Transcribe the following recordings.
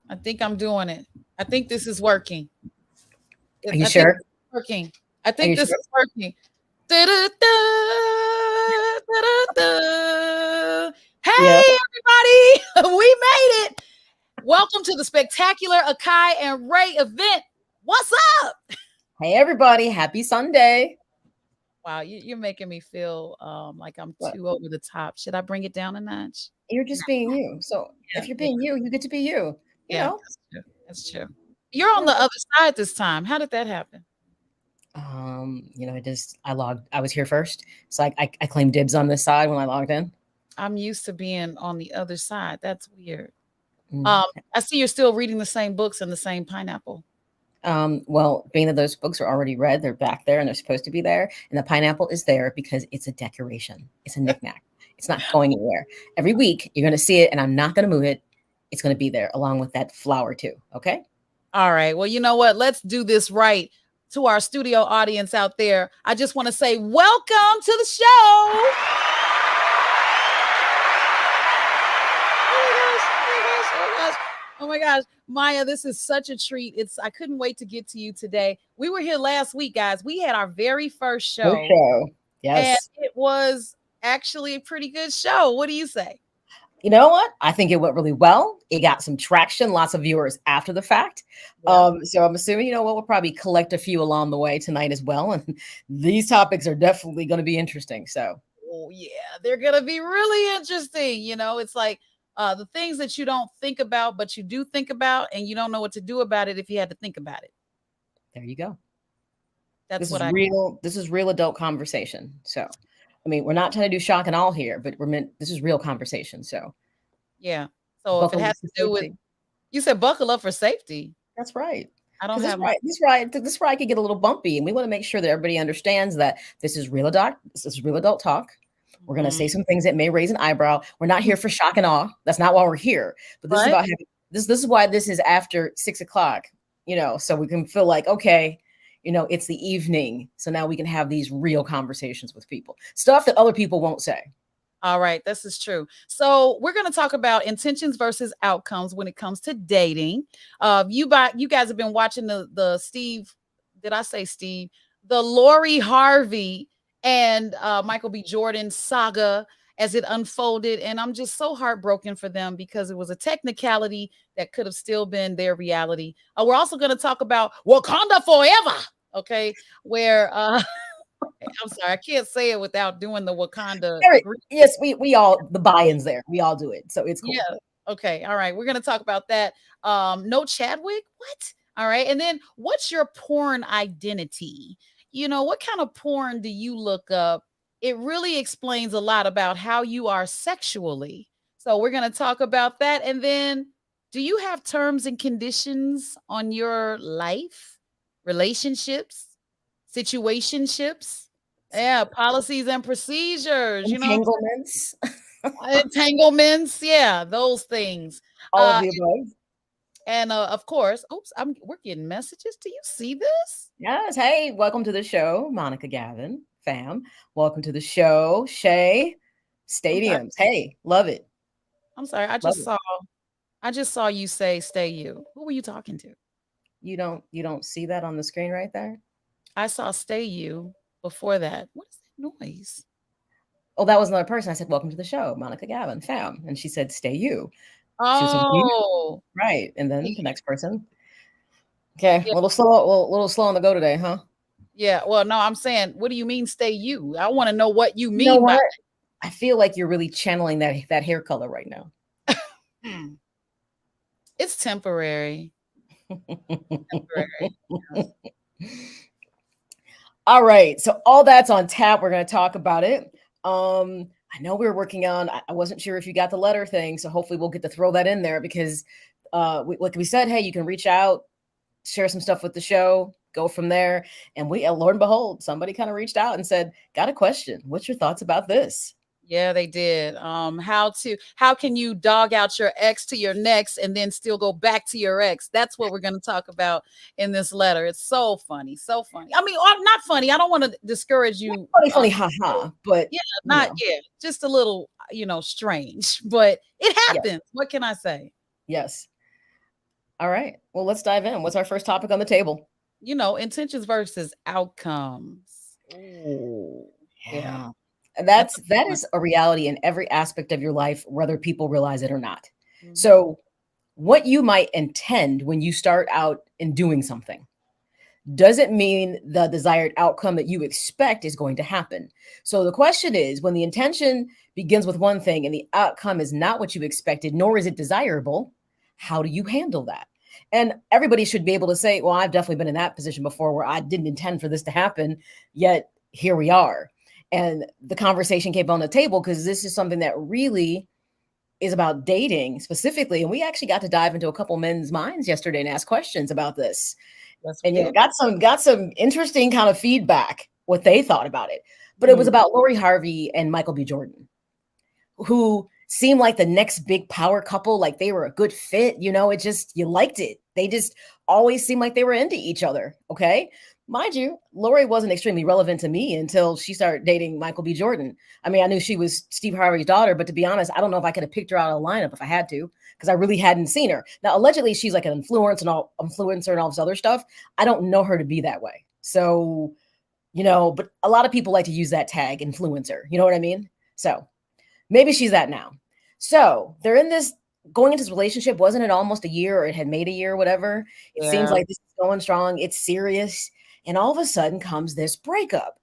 I think I'm doing it. I think this is working. Are you I think sure? it's working. I Are think you this sure? is working. Da-da-da, da-da-da. Yeah. Hey, everybody. We made it. Welcome to the spectacular Akai and Ray event. What's up? Hey, everybody. Happy Sunday. Wow, you're making me feel like I'm What? too over the top. Should I bring it down a notch? You're No. just being you. So Yeah, if you're yeah, being you, you get to be you. You yeah. know? That's true. That's true. You're on Yeah. the other side this time. How did that happen? I was here first. So I claimed dibs on this side when I logged in. I'm used to being on the other side. That's weird. Mm. Um, I see you're still reading the same books and the same pineapple. Well, being that those books are already read, they're back there and they're supposed to be there. And the pineapple is there because it's a decoration. It's a knickknack. It's not going anywhere. Every week you're gonna see it, and I'm not gonna move it. It's gonna be there along with that flower too. Okay. All right. Well, you know what? Let's do this right. To our studio audience out there, I just want to say welcome to the show. Oh my gosh, Maya, this is such a treat. I couldn't wait to get to you today. We were here last week, guys. We had our very first First show, show. and Yes. it was actually a pretty good show. What do you say? You know what? I think it went really well. It got some traction, lots of viewers after the fact. Yeah. So I'm assuming, you know what, we'll probably collect a few along the way tonight as well. And these topics are definitely going to be interesting. So, Oh yeah, they're gonna be really interesting. It's like the things that you don't think about, but you do think about, and you don't know what to do about it if you had to think about it. there you go. That's This what is I. real. This is real adult conversation. So, I mean, we're not trying to do shock and all here, but this is real conversation. So, Yeah. So if it buckle up has for to do with, safety. you said buckle up for safety. That's right. I don't Because have my. this ride could get a little bumpy, and we want to make sure that everybody understands that this is real adult. This is real adult talk. We're going to Mhm. say some things that may raise an eyebrow. We're not here for shock and awe. That's not why we're here. But this is Right. about having this. This is why this is after 6 o'clock. So we can feel like, okay, it's the evening. So now we can have these real conversations with people, stuff that other people won't say. All right, this is true. So we're going to talk about intentions versus outcomes when it comes to dating. You guys have been watching the Steve. Did I say Steve? The Lori Harvey and Michael B. Jordan saga as it unfolded, and I'm just so heartbroken for them because it was a technicality that could have still been their reality. We're also going to talk about Wakanda forever. Okay, where I'm sorry, I can't say it without doing the Wakanda. Yes, we all the buy-ins there. We all do it, so it's Yeah. cool. Okay. All right. We're gonna talk about that. No Chadwick. What? All right. And then, what's your porn identity? What kind of porn do you look up? It really explains a lot about how you are sexually. So we're gonna talk about that. And then, do you have terms and conditions on your life, relationships, situationships? Yeah, policies and procedures. Entanglements, Entanglements, yeah, those things. all of Uh, the above. and of course, oops, we're getting messages. Do you see this? Yes. Hey, welcome to the show, Monica Gavin, fam. Welcome to the show, Shay. I'm sorry. Stadiums. Hey, love it. I'm sorry. I Love just it. saw. I just saw you say "stay you." Who were you talking to? You don't see that on the screen right there? I saw "stay you" before that. What is that noise? Oh, that was another person. I said, welcome to the show, Monica Gavin, fam. And she said, stay you. She was talking to you. Oh, Right. And then yeah, the next person. Okay. yeah. A little slow on the go today, huh? Yeah. Well, no, I'm saying, what do you mean "stay you"? I want to know what you You know mean by what? I feel like you're really channeling that hair color right now. that. It's temporary. Temporary. Yes. All right. So all that's on tap. We're going to talk about it. I know we were working on, I wasn't sure if you got the letter thing. So hopefully we'll get to throw that in there because like we said, hey, you can reach out, share some stuff with the show, go from there. And Lord and behold, somebody kind of reached out and said, got a question. What's your thoughts about this? Yeah, they did. How can you dog out your ex to your next and then still go back to your ex? That's what we're going to talk about in this letter. It's so funny, so funny. I mean, not funny. I don't want to discourage you. Funny, funny, haha. But, Yeah, you not know, yeah, just a little, strange, but it yes, happens. What can I say? yes. All right. Well, let's dive in. What's our first topic on the table? Intentions versus outcomes. Oh, yeah. Yeah. And That's a big that one. is a reality in every aspect of your life, whether people realize it or not. Mhm. So, what you might intend when you start out in doing something doesn't mean the desired outcome that you expect is going to happen. So the question is, when the intention begins with one thing and the outcome is not what you expected, nor is it desirable, how do you handle that? And everybody should be able to say, well, I've definitely been in that position before where I didn't intend for this to happen, yet here we are. And the conversation came on the table because this is something that really is about dating specifically. And we actually got to dive into a couple men's minds yesterday and ask questions about this, Yes, we and did. got some interesting kind of feedback what they thought about it. But it was Mm, about Lori Harvey and Michael B. Jordan, who seemed like the next big power couple. Like they were a good fit. It just you liked it. They just always seemed like they were into each other. Okay. Mind you, Lori wasn't extremely relevant to me until she started dating Michael B. Jordan. I mean, I knew she was Steve Harvey's daughter, but to be honest, I don't know if I could have picked her out of a lineup if I had to, because I really hadn't seen her. Now, allegedly, she's like an influencer and all this other stuff. I don't know her to be that way. So, but a lot of people like to use that tag influencer. You know what I mean? So maybe she's that now. So they're in this going into this relationship. Wasn't it almost a year, or it had made a year, or whatever? It seems yeah. like this is going strong. It's serious. And all of a sudden comes this breakup,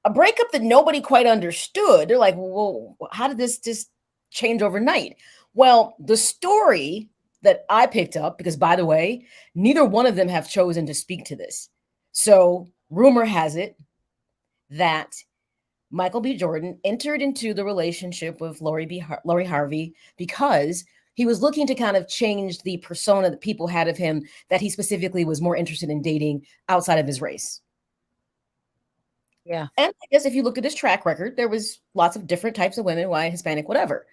a breakup that nobody quite understood. They're like, well, how did this just change overnight? Well, the story that I picked up, because by the way, neither one of them have chosen to speak to this. So rumor has it that Michael B. Jordan entered into the relationship with Lori Harvey because he was looking to kind of change the persona that people had of him, that he specifically was more interested in dating outside of his race. Yeah. And I guess if you look at his track record, there was lots of different types of women, white, Hispanic, whatever.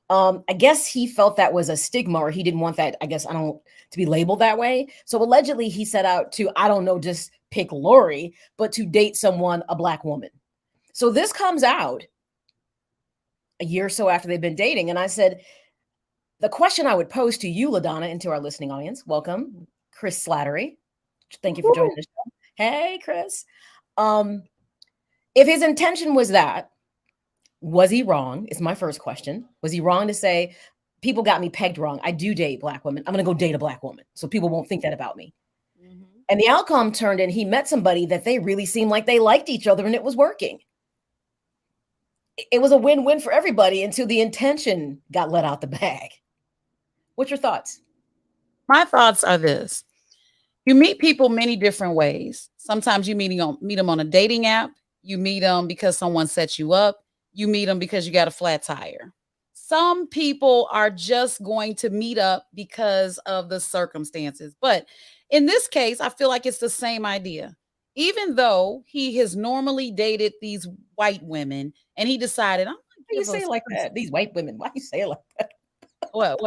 I guess he felt that was a stigma, or he didn't want that, I guess, I don't to be labeled that way. So allegedly he set out to, I don't know, just pick Lori, but to date someone, a black woman. So this comes out a year or so after they've been dating. And I said, the question I would pose to you, LaDonna, and to our listening audience, welcome, Chris Slattery. Thank you for joining Woo. the show. Hey, Chris. Um, if his intention was he wrong? Is my first question. Was he wrong to say, people got me pegged wrong? I do date black women. I'm going to go date a black woman so people won't think that about me. Mhm. And the outcome turned in he met somebody that they really seemed like they liked each other and it was working. It was a win-win for everybody until the intention got let out the bag. What's your thoughts? My thoughts are this. You meet people many different ways. Sometimes you meet them on a dating app. You meet them because someone sets you up. You meet them because you got a flat tire. Some people are just going to meet up because of the circumstances. But in this case, I feel like it's the same idea. Even though he has normally dated these white women and he decided, I'm going Why to you give say it us like that? These white women. Why you say it like that? what?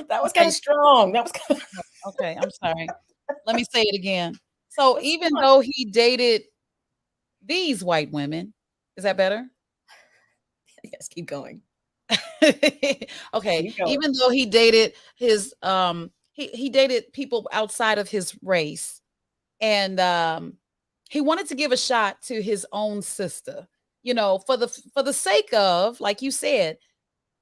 That was kind of Okay. strong. That was kind of Okay. I'm sorry. Let me say it again. So that's even fine. though he dated these white women, is that better? Yes, keep going. Okay, Keep going. even though he dated his he dated people outside of his race, and he wanted to give a shot to his own sister, for the sake of, like you said,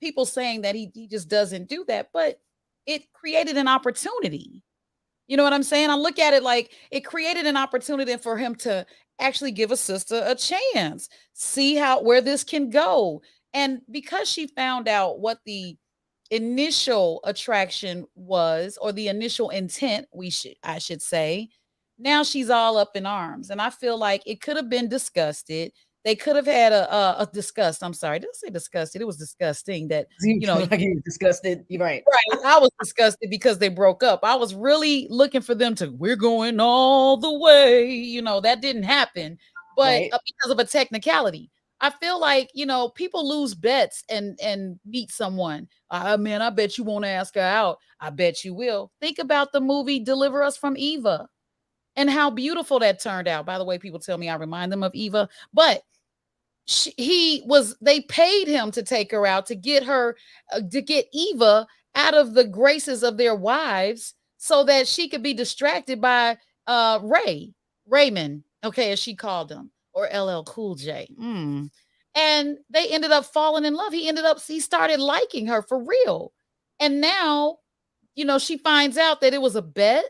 people saying that he just doesn't do that, but it created an opportunity. You know what I'm saying? I look at it like it created an opportunity for him to actually give a sister a chance, see how where this can go. And because she found out what the initial attraction was, or the initial intent, I should say, now she's all up in arms. And I feel like it could have been discussed. They could have had a disgust. I'm sorry, did I say disgusted? It was disgusting that, You you know, like you disgusted. You're right. right. I was disgusted because they broke up. I was really looking for them to, we're going all the way. That didn't happen, but Right. because of a technicality. I feel like, people lose bets and meet someone. Man, I bet you won't ask her out. I bet you will. Think about the movie Deliver Us from Eva and how beautiful that turned out. By the way, people tell me I remind them of Eva, but they paid him to take her out to get her to get Eva out of the graces of their wives so that she could be distracted by Raymond, okay, as she called him, or LL Cool J. And they ended up falling in love. He started liking her for real. And now, she finds out that it was a bet.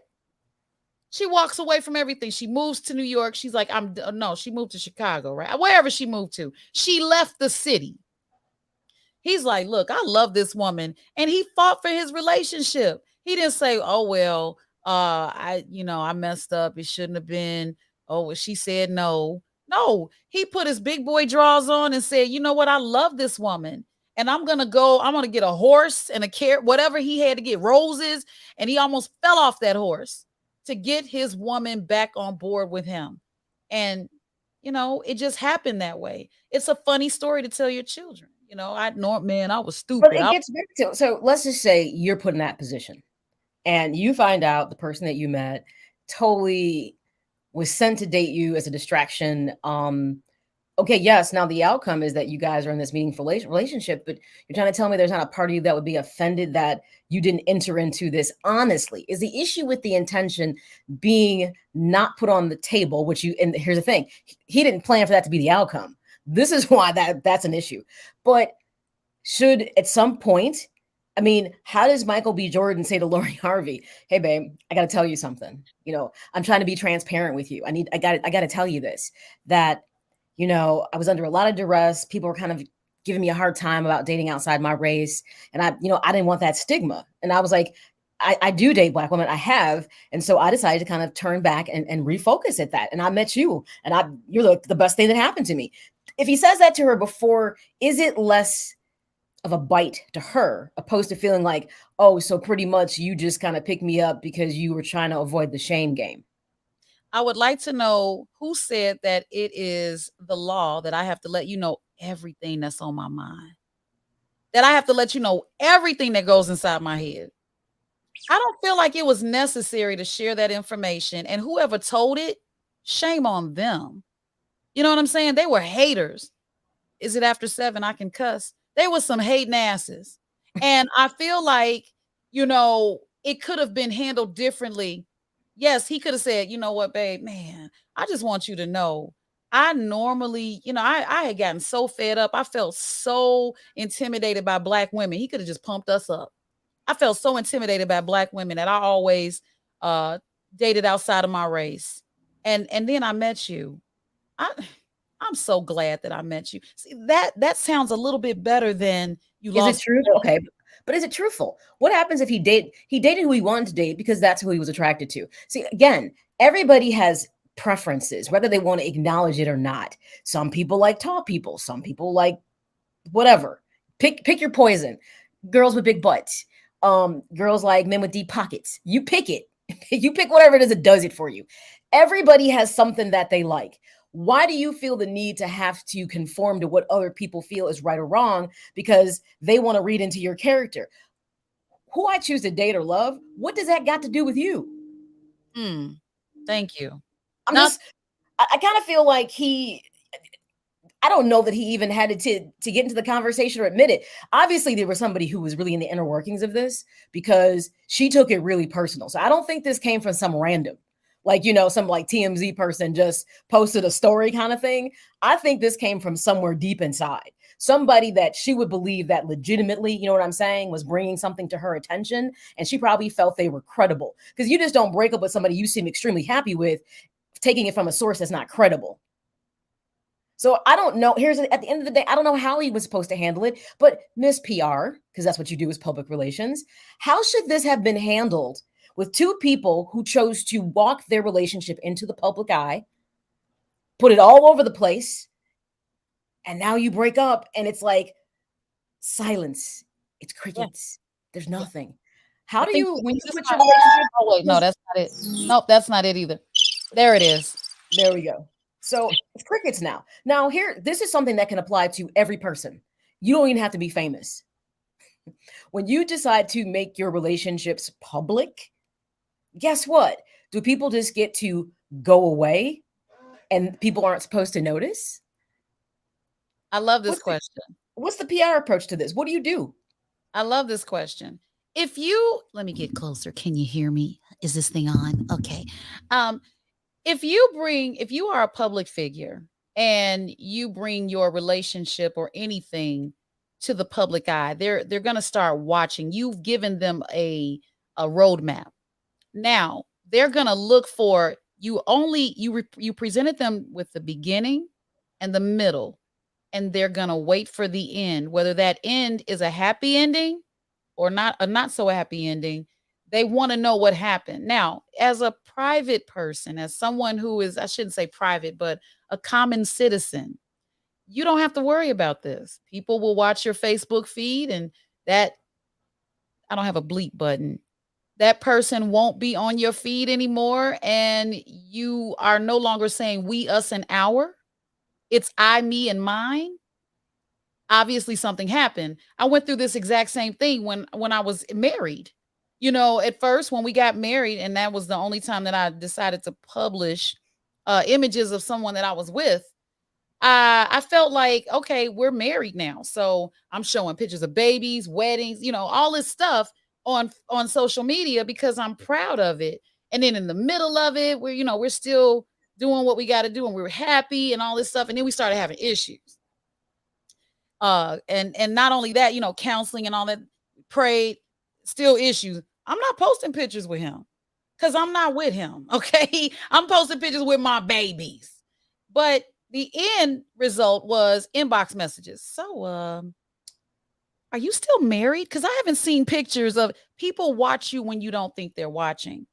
She walks away from everything. She moves to New York. She's like, no, she moved to Chicago, right? Wherever she moved to. She left the city. He's like, look, I love this woman. And he fought for his relationship. He didn't say, oh, well, I messed up. It shouldn't have been. Oh, well, she said no. No, he put his big boy drawers on and said, you know what? I love this woman. And I'm going to get a horse and a carrot, whatever he had to get, roses. And he almost fell off that horse to get his woman back on board with him. And, it just happened that way. It's a funny story to tell your children. I was But stupid. it gets back to, so let's just say you're put in that position and you find out the person that you met totally was sent to date you as a distraction. Okay, yes, now the outcome is that you guys are in this meaningful relationship, but you're trying to tell me there's not a part of you that would be offended that you didn't enter into this honestly. Is the issue with the intention being not put on the table, and here's the thing, he didn't plan for that to be the outcome. This is why that's an issue. But should at some point, I mean, how does Michael B. Jordan say to Lori Harvey, "Hey, babe, I got to tell you something. I'm trying to be transparent with you. I got to tell you this, that, I was under a lot of duress. People were kind of giving me a hard time about dating outside my race. And I didn't want that stigma. And I was like, I do date Black women. I have. And so I decided to kind of turn back and refocus at that. And I met you, and you're the best thing that happened to me." If he says that to her before, is it less of a bite to her, opposed to feeling like, oh, so pretty much you just kind of picked me up because you were trying to avoid the shame game? I would like to know who said that it is the law that I have to let you know everything that's on my mind, that I have to let you know everything that goes inside my head. I don't feel like it was necessary to share that information. And whoever told it, shame on them. You know what I'm saying? They were haters. Is it after 7? I can cuss. They were some hating asses. And I feel like, it could have been handled differently. Yes, he could have said, you know what, babe, man, I just want you to know. I normally, I had gotten so fed up. I felt so intimidated by Black women. He could have just pumped us up. I felt so intimidated by Black women that I always dated outside of my race. And then I met you. I I'm so glad that I met you. See, that sounds a little bit better than you Is it lost. true? Okay. But is it truthful? What happens if he dated who he wanted to date because that's who he was attracted to? See, again, everybody has preferences, whether they want to acknowledge it or not. Some people like tall people, some people like whatever. Pick your poison. Girls with big butts. Girls like men with deep pockets. You pick it. You pick whatever it is that does it for you. Everybody has something that they like. Why do you feel the need to have to conform to what other people feel is right or wrong because they want to read into your character? Who I choose to date or love, what does that got to do with you? Thank you. I'm Not just, I kind of feel like I don't know that he even had to get into the conversation or admit it. Obviously, there was somebody who was really in the inner workings of this because she took it really personal. So I don't think this came from some random, some like TMZ person just posted a story kind of thing. I think this came from somewhere deep inside. Somebody that she would believe that legitimately, you know what I'm saying, was bringing something to her attention. And she probably felt they were credible because you just don't break up with somebody you seem extremely happy with, taking it from a source that's not credible. So I don't know. At the end of the day, I don't know how he was supposed to handle it, but Miss PR, because that's what you do as public relations, how should this have been handled with two people who chose to walk their relationship into the public eye, put it all over the place, and now you break up and it's like silence. It's yeah, crickets. There's yeah. nothing. How I do think you, when you you just switch your got, relationship? oh wait, no, that's not it. Nope, that's not it either. There it is. There we go. So it's crickets now. Now, this is something that can apply to every person. You don't even have to be famous. When you decide to make your relationships public, guess what? Do people just get to go away and people aren't supposed to notice? I love this What's the, question. what's the PR approach to this? What do you do? I love this question. if you let me get closer. Can you hear me? Is this thing on? Okay. Um, if you are a public figure and you bring your relationship or anything to the public eye, they're gonna start watching. You've given them a roadmap. Now they're gonna look for you only you presented them with the beginning and the middle, and they're gonna wait for the end, whether that end is a happy ending or not a not so happy ending. They want to know what happened. Now, as a private person, as someone who is, I shouldn't say private, but a common citizen, you don't have to worry about this. People will watch your Facebook feed, and that I don't have a bleep button. That person won't be on your feed anymore, and you are no longer saying we, us, and our. It's I, me, and mine. Obviously something happened. I went through this exact same thing when I was married. You know, at first when we got married, and that was the only time that I decided to publish images of someone that I was with. I felt like, okay, we're married now. So I'm showing pictures of babies, weddings, you know, all this stuff on social media because I'm proud of it. And then in the middle of it, we're still doing what we got to do, and we were happy and all this stuff. And then we started having issues. And not only that, counseling and all that, prayed, still issues. I'm not posting pictures with him because I'm not with him. Okay. I'm posting pictures with my babies. But the end result was inbox messages. So are you still married? Because I haven't seen pictures of people watch you when you don't think they're watching.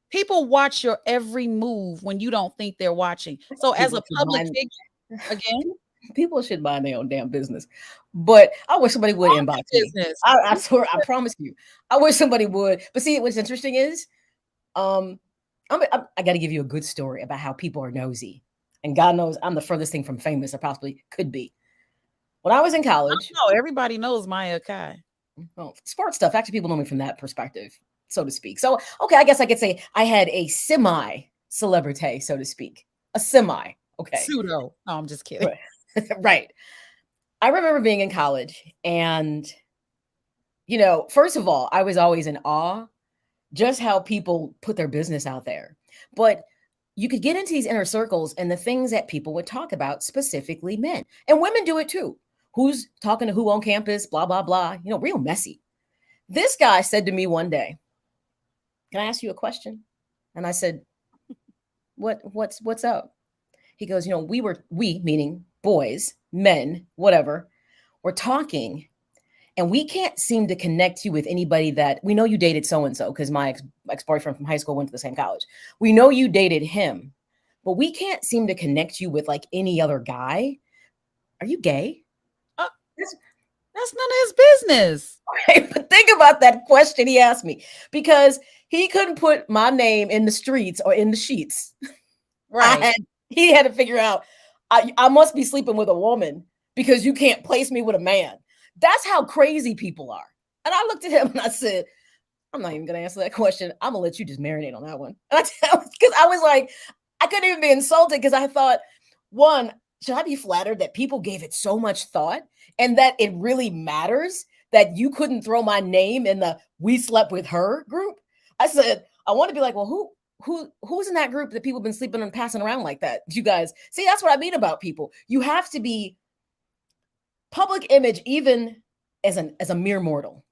People watch your every move when you don't think they're watching. So as People a should public mind figure, again, people should mind their own damn business. But I wish somebody would inbox me. business. I swear, I promise you. I wish somebody would. But see, what's interesting is, um, I got to give you a good story about how people are nosy. And God knows I'm the furthest thing from famous I possibly could be. When I was in college, No, everybody knows Maya Kai. well, sports stuff, actually, people know me from that perspective, so to speak. So, okay, I guess I could say I had a semi celebrity, so to speak. A semi. Okay. Pseudo. No, I'm just kidding. Right. I remember being in college and, first of all, I was always in awe just how people put their business out there. But you could get into these inner circles and the things that people would talk about, specifically men. And women do it too. Who's talking to who on campus, blah, blah, blah, real messy. This guy said to me one day, "Can I ask you a question?" And I said, what's up? He goes, we meaning boys, men, whatever, we're talking and we can't seem to connect you with anybody that we know you dated so and so because my ex-boyfriend from high school went to the same college. We know you dated him, but we can't seem to connect you with like any other guy. Are you gay? Uh, that's none of his business. Right, but think about that question he asked me because he couldn't put my name in the streets or in the sheets. Right. He had to figure out I must be sleeping with a woman because you can't place me with a man. That's how crazy people are. And I looked at him and I said, I'm not even going to answer that question. I'm going to let you just marinate on that one. Because I was like, I couldn't even be insulted because I thought, one, should I be flattered that people gave it so much thought and that it really matters that you couldn't throw my name in the "we slept with her" group? I said, I want to be like, well, who's in that group that people have been sleeping and passing around like that? You guys, see, that's what I mean about people. You have to be public image, even as a mere mortal.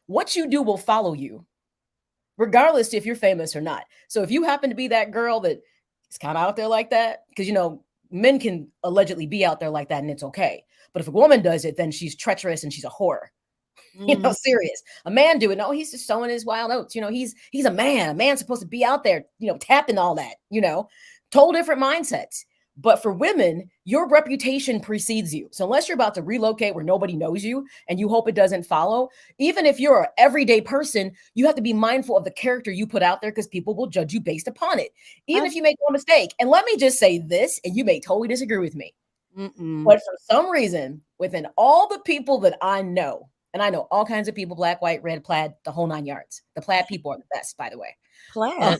What you do will follow you, regardless if you're famous or not. So if you happen to be that girl that is kind of out there like that, because men can allegedly be out there like that and it's okay. But if a woman does it, then she's treacherous and she's a whore. Serious. A man do it. No, he's just sowing his wild oats. He's a man. A man's supposed to be out there, tapping all that, total different mindsets. But for women, your reputation precedes you. So unless you're about to relocate where nobody knows you and you hope it doesn't follow, even if you're an everyday person, you have to be mindful of the character you put out there because people will judge you based upon it, even if you make one mistake. And let me just say this, and you may totally disagree with me. But for some reason, within all the people that I know, and I know all kinds of people, black, white, red, plaid, the whole 9 yards. The plaid people are the best, by the way. Plaid?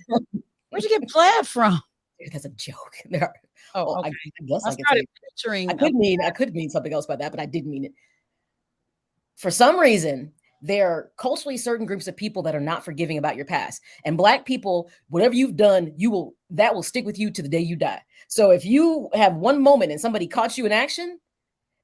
Where'd you get plaid from? That's a joke. Okay. I guess I could started say picturing. I could mean something else by that, but I didn't mean it. For some reason, there are culturally certain groups of people that are not forgiving about your past. And Black people, whatever you've done, that will stick with you to the day you die. So if you have one moment and somebody caught you in action,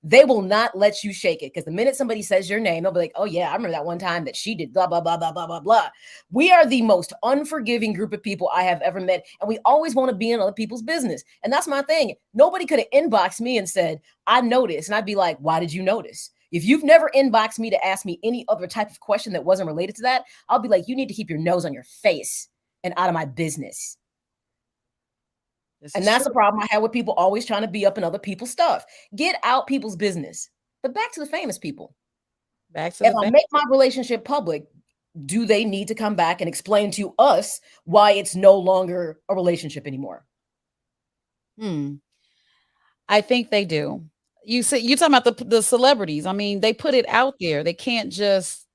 they will not let you shake it, because the minute somebody says your name, they'll be like, oh yeah, I remember that one time that she did blah blah blah blah blah blah blah. We are the most unforgiving group of people I have ever met, and we always want to be in other people's business. And that's my thing. Nobody could have inboxed me and said, I noticed, and I'd be like, why did you notice? If you've never inboxed me to ask me any other type of question that wasn't related to that, I'll be like, you need to keep your nose on your face and out of my business. And that's the problem I have with people always trying to be up in other people's stuff. Get out people's business. But back to the famous people. If I make my relationship public, do they need to come back and explain to us why it's no longer a relationship anymore? I think they do. You talking about the celebrities. I mean, they put it out there. They can't just,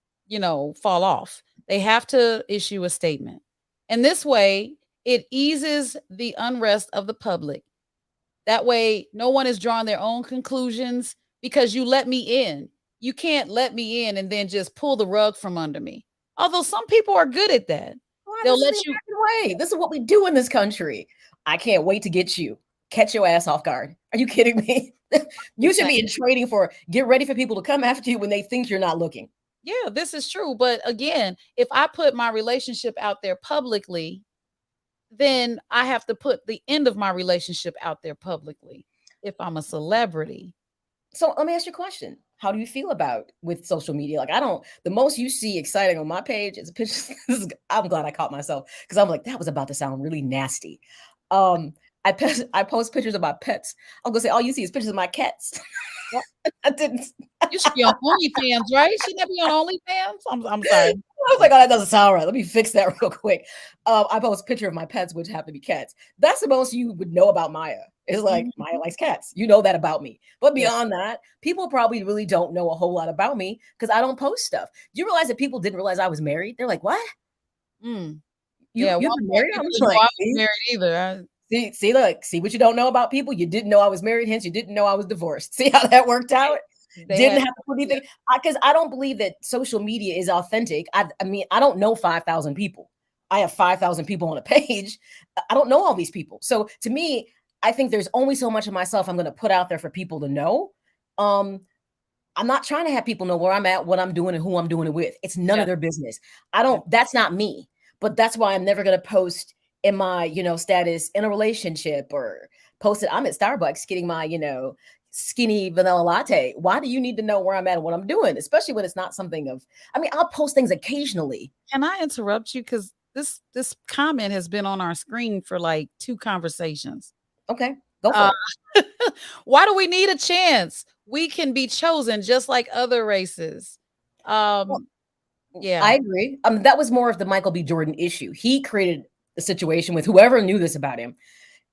fall off. They have to issue a statement. And this way, it eases the unrest of the public. That way, no one is drawing their own conclusions because you let me in. You can't let me in and then just pull the rug from under me. Although some people are good at that. They'll let you. Way. This is what we do in this country. I can't wait to get you. Catch your ass off guard. Are you kidding me? You should be in training for get ready for people to come after you when they think you're not looking. Yeah, this is true. But again, if I put my relationship out there publicly, then I have to put the end of my relationship out there publicly if I'm a celebrity. So let me ask you a question. How do you feel about with social media? Like, the most you see exciting on my page is pictures. I'm glad I caught myself because I'm like, that was about to sound really nasty. I post pictures of my pets. I'm gonna say all you see is pictures of my cats. I didn't. You should be on OnlyFans, right? Shouldn't that be on OnlyFans? I'm sorry. I was like, oh, that doesn't sound right. Let me fix that real quick. I post a picture of my pets, which happen to be cats. That's the most you would know about Maya. It's like Maya likes cats. You know that about me. But beyond that, people probably really don't know a whole lot about me because I don't post stuff. Do you realize that people didn't realize I was married? They're like, what? You're married? I'm just like, I wasn't married either. See what you don't know about people. You didn't know I was married, hence you didn't know I was divorced. See how that worked out? Didn't have to put anything because I don't believe that social media is authentic. I mean, I don't know 5,000 people. I have 5,000 people on a page. I don't know all these people. So to me, I think there's only so much of myself I'm going to put out there for people to know. I'm not trying to have people know where I'm at, what I'm doing, and who I'm doing it with. It's none of their business. That's not me. But that's why I'm never going to post in my, status in a relationship or post it. I'm at Starbucks getting my, skinny vanilla latte. Why do you need to know where I'm at and what I'm doing? Especially when it's not something I'll post things occasionally. Can I interrupt you? Because this comment has been on our screen for like 2 conversations. Okay, go for it. Why do we need a chance? We can be chosen just like other races. I agree. That was more of the Michael B. Jordan issue. He created a situation with whoever knew this about him.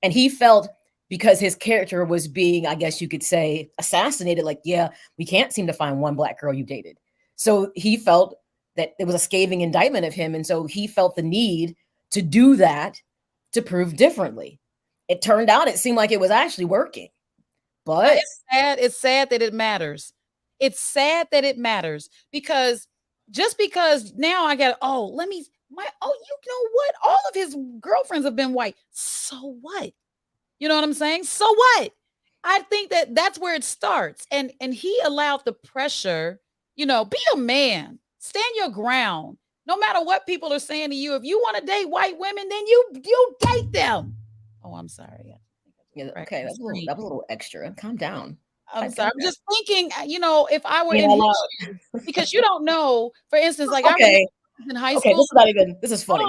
And he felt because his character was being, I guess you could say, assassinated, like, yeah, we can't seem to find one Black girl you dated. So he felt that it was a scathing indictment of him. And so he felt the need to do that to prove differently. It turned out it seemed like it was actually working. But it's sad that it matters. It's sad that it matters because just because now I got, you know what? All of his girlfriends have been white. So what? You know what I'm saying? So what? I think that's where it starts. And he allowed the pressure, be a man, stand your ground. No matter what people are saying to you, if you want to date white women, then you date them. Oh, I'm sorry. Yeah, okay, that was a little extra. Calm down. I'm sorry. I'm just thinking, if I were in his shoes, because you don't know, for instance, like I was in high school. This is funny.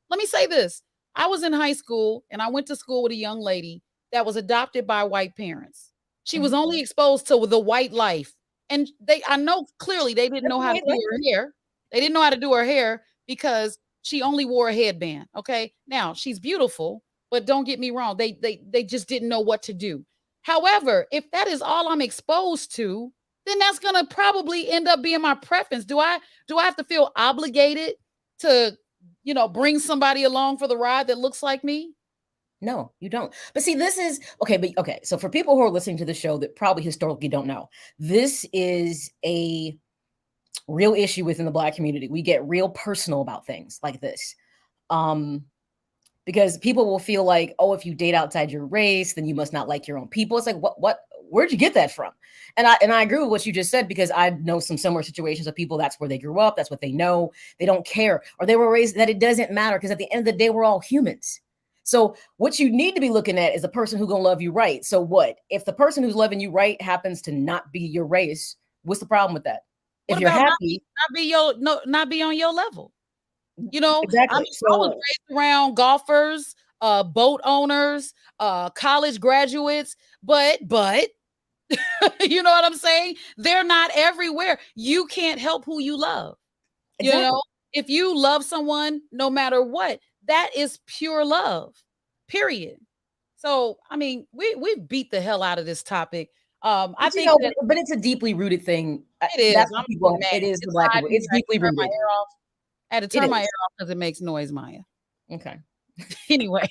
Let me say this. I was in high school and I went to school with a young lady that was adopted by white parents. She was only exposed to the white life. And I know clearly they didn't know how to do her hair. They didn't know how to do her hair because she only wore a headband. Okay. Now she's beautiful, but don't get me wrong. They just didn't know what to do. However, if that is all I'm exposed to, then that's going to probably end up being my preference. Do I have to feel obligated to, bring somebody along for the ride that looks like me? No, you don't. But see, this is okay. So for people who are listening to the show that probably historically don't know, this is a real issue within the Black community. We get real personal about things like this. Because people will feel like, oh, if you date outside your race, then you must not like your own people. It's like, where'd you get that from? And I agree with what you just said, because I know some similar situations of people, that's where they grew up, that's what they know, they don't care, or they were raised that it doesn't matter, because at the end of the day, we're all humans. So what you need to be looking at is the person who's gonna love you right. So what if the person who's loving you right happens to not be your race? What's the problem with that? What If you're about happy, not be on your level? You know, I exactly. mean, I was So raised around golfers, boat owners, college graduates, but you know what I'm saying? They're not everywhere. You can't help who you love. You exactly. know, if you love someone, no matter what, that is pure love. Period. So, I mean, we beat the hell out of this topic. I But, think that but it's a deeply rooted thing. it is. That's I'm what so people. mad. It is for It's Black hot people. in It's here. I deeply turn my rooted. air off. I had to It turn my air is. off because it makes noise, Maya. Okay. Anyway,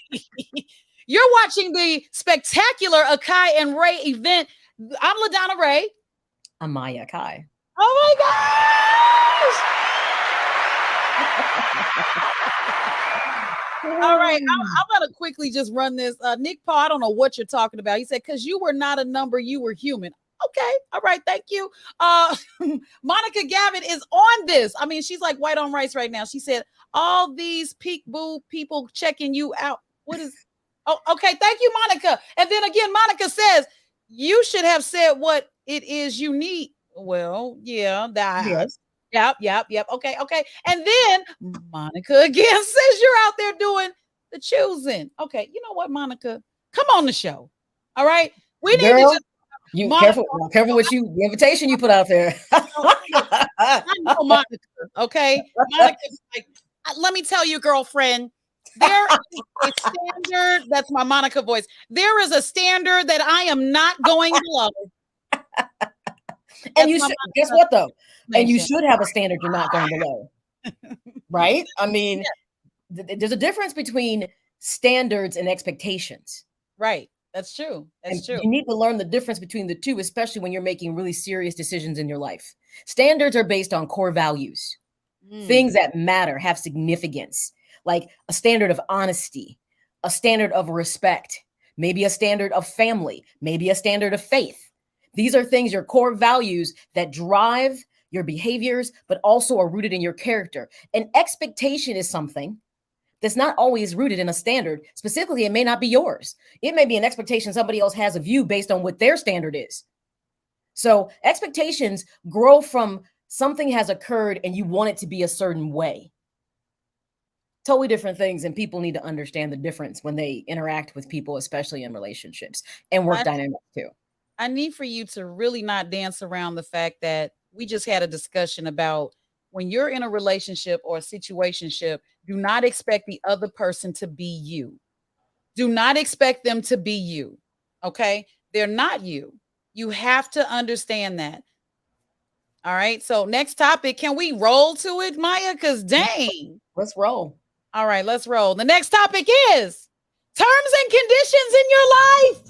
you're watching the spectacular Akai and Ray event. I'm LaDonna Raeh. Amaya Kai. Oh my gosh! All right, I'm gonna quickly just run this. Nick Paul, I don't know what you're talking about. He said, "Because you were not a number, you were human." Okay, all right, thank you. Monica Gavin is on this. I mean, she's like white on rice right now. She said, "All these peak boo people checking you out." What is? Oh, okay, thank you, Monica. And then again, Monica says, "You should have said what it is you need." Well, yeah, that. Yes. Yep. Okay. And then Monica again says you're out there doing the choosing. Okay, you know what, Monica? Come on the show. All right. We need to Girl, just you Monica. careful what you the invitation you put out there. I know Monica. Okay. Monica's like, let me tell you, girlfriend, there is a standard. That's my Monica voice. There is a standard that I am not going below. And That's you my should, guess Monica what though? And you nation. should have a standard you're not going below. Right? I mean, there's a difference between standards and expectations. Right. That's true. And That's true. you need to learn the difference between the two, especially when you're making really serious decisions in your life. Standards are based on core values, things that matter, have significance, like a standard of honesty, a standard of respect, maybe a standard of family, maybe a standard of faith. These are things, your core values that drive your behaviors, but also are rooted in your character. An expectation is something that's not always rooted in a standard. Specifically, it may not be yours. It may be an expectation somebody else has of you based on what their standard is. So expectations grow from something has occurred and you want it to be a certain way. Totally different things, and people need to understand the difference when they interact with people, especially in relationships and work dynamics too. I need for you to really not dance around the fact that we just had a discussion about when you're in a relationship or a situationship, do not expect the other person to be you. Do not expect them to be you. Okay? They're not you. You have to understand that. All right. So next topic, can we roll to it, Maya? Because dang. Let's roll. All right, let's roll. The next topic is terms and conditions in your life.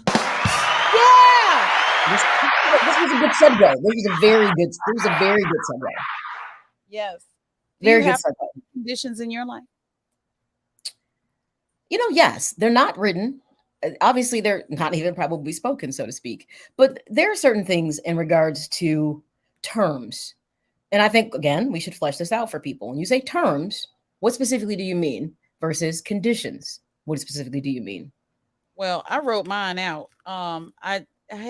Yeah. This was a good segue. This was a very good segue. Yes. Do Very you good have segue. conditions in your life? Yes, they're not written. Obviously, they're not even probably spoken, so to speak. But there are certain things in regards to terms. And I think, again, we should flesh this out for people. When you say terms, what specifically do you mean versus conditions? What specifically do you mean? Well, I wrote mine out.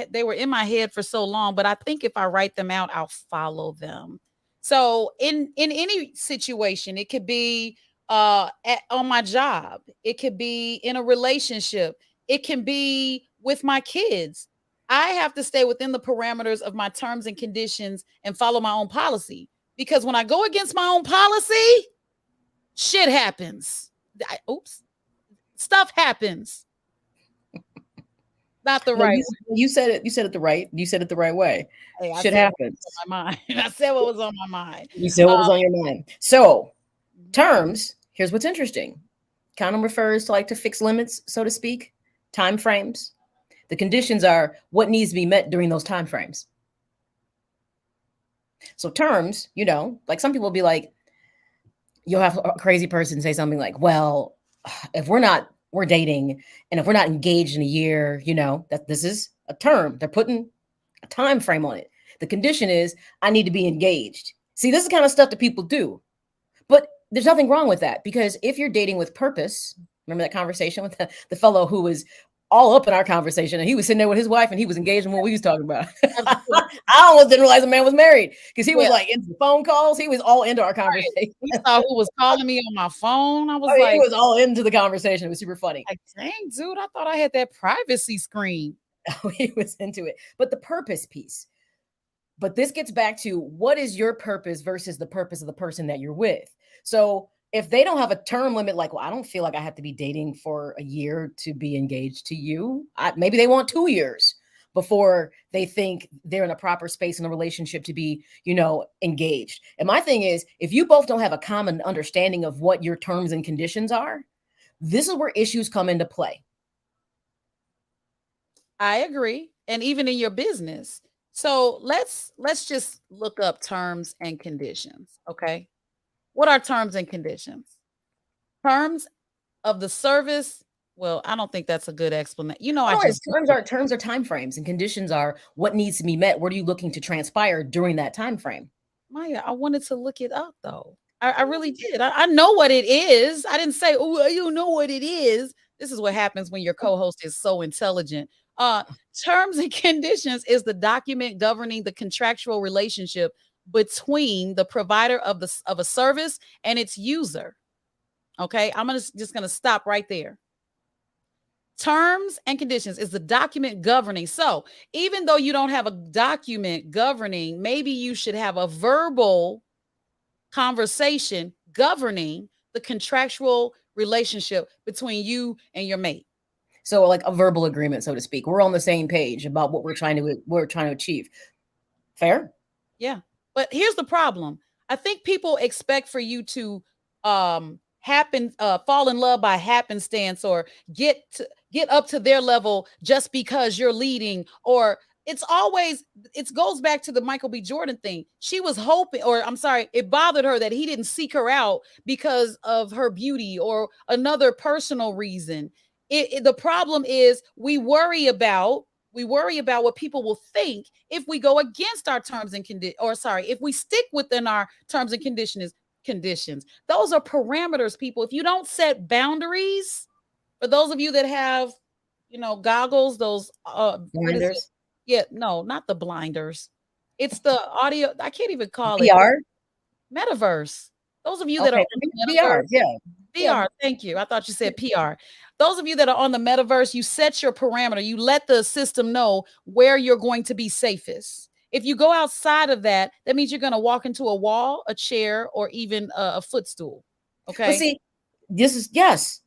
They were in my head for so long, but I think if I write them out, I'll follow them. So in any situation, it could be on my job, it could be in a relationship, it can be with my kids. I have to stay within the parameters of my terms and conditions and follow my own policy, because when I go against my own policy, shit happens. Oops, stuff happens. Not the No, right you said it. You said it the right. You said it the right way. way. Hey, I Shit said what happens. was on my mind. I said what was on my mind. You said what was on your mind. So Mhm. terms. Here's what's interesting. Kind of refers to like to fix limits, so to speak, time frames. The conditions are what needs to be met during those time frames. So terms, like some people will be like, you'll have a crazy person say something like, well, if we're dating, and if we're not engaged in a year, that this is a term. They're putting a time frame on it. The condition is I need to be engaged. See, this is the kind of stuff that people do. But there's nothing wrong with that, because if you're dating with purpose, remember that conversation with the fellow who was all up in our conversation, and he was sitting there with his wife and he was engaged in what we was talking about. Absolutely. I almost didn't realize the man was married because he was Yeah, like into the phone calls. He was all into our right. conversation. We saw who was calling me on my phone. I was I mean, he like, was all into the conversation. It was super funny. dang, dude, I thought I had that privacy screen. He was into it. But the purpose piece. But this gets back to what is your purpose versus the purpose of the person that you're with. So if they don't have a term limit, like, well, I don't feel like I have to be dating for a year to be engaged to you. Maybe they want 2 years before they think they're in a proper space in a relationship to be, engaged. And my thing is, if you both don't have a common understanding of what your terms and conditions are, this is where issues come into play. I agree. And even in your business. So let's just look up terms and conditions. Okay. What are terms and conditions? Terms of the service. Well, I don't think that's a good explanation. I Otherwise, just terms are time frames, and conditions are what needs to be met. What are you looking to transpire during that time frame? Maya, I wanted to look it up though. I really did. I know what it is. I didn't say, oh, you know what it is. This is what happens when your co-host is so intelligent. Uh, Terms and conditions is the document governing the contractual relationship between the provider of a service and its user. Okay, I'm just gonna stop right there. Terms and conditions is the document governing. So even though you don't have a document governing, maybe you should have a verbal conversation governing the contractual relationship between you and your mate. So like a verbal agreement, so to speak. We're on the same page about what we're trying to achieve. Fair? Yeah. But here's the problem. I think people expect for you to fall in love by happenstance, or get up to their level just because you're leading, or it goes back to the Michael B. Jordan thing. She was hoping, or I'm sorry, it bothered her that he didn't seek her out because of her beauty or another personal reason. The problem is we worry about what people will think if we go against our terms and conditions, or sorry, if we stick within our terms and conditions. Those are parameters, people. If you don't set boundaries, for those of you that have, goggles, those what is it? Blinders? Yeah, no, not the blinders. It's the audio. I can't even call it VR? metaverse. Those of you that are Okay. on the VR. metaverse, Yeah. Yeah. VR, thank you. I thought you said PR. Those of you that are on the metaverse, you set your parameter. You let the system know where you're going to be safest. If you go outside of that, that means you're going to walk into a wall, a chair, or even a footstool. But Okay. see, this is yes.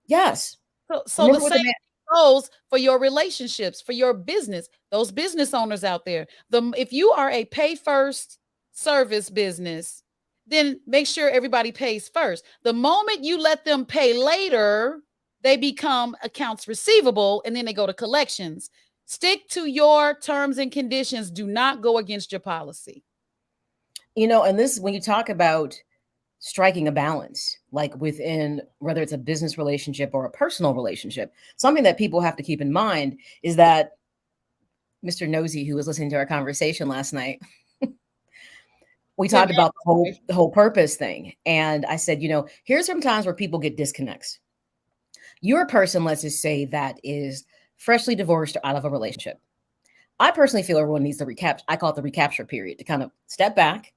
Yes. So the Remember what the same man goes for your relationships, for your business, those business owners out there. If you are a pay first service business, then make sure everybody pays first. The moment you let them pay later, they become accounts receivable, and then they go to collections. Stick to your terms and conditions. Do not go against your policy. and this, when you talk about striking a balance, like within whether it's a business relationship or a personal relationship, something that people have to keep in mind is that Mr. Nosy, who was listening to our conversation last night, we Yeah, talked about the whole purpose thing. And I said, here's some times where people get disconnects. You're a person, let's just say, that is freshly divorced or out of a relationship. I personally feel everyone needs I call it the recapture period, to kind of step back,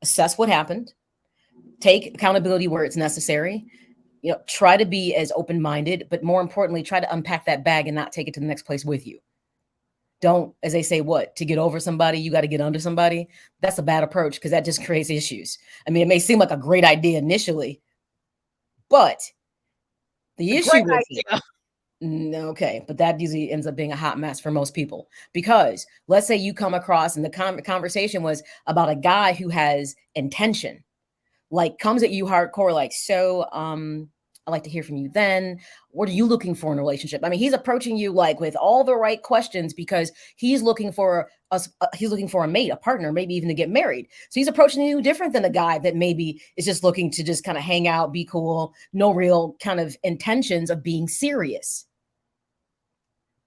assess what happened, take accountability where it's necessary, try to be as open-minded, but more importantly, try to unpack that bag and not take it to the next place with you. Don't, as they say, to get over somebody, you got to get under somebody. That's a bad approach, because that just creates issues. I mean, it may seem like a great idea initially, but the issue with it, okay, but that usually ends up being a hot mess for most people, because let's say you come across, and the conversation was about a guy who has intention, like comes at you hardcore, like, so I'd like to hear from you then. What are you looking for in a relationship? I mean, he's approaching you like with all the right questions because he's looking for us. He's looking for a mate, a partner, maybe even to get married. So he's approaching you different than a guy that maybe is just looking to just kind of hang out, be cool, no real kind of intentions of being serious.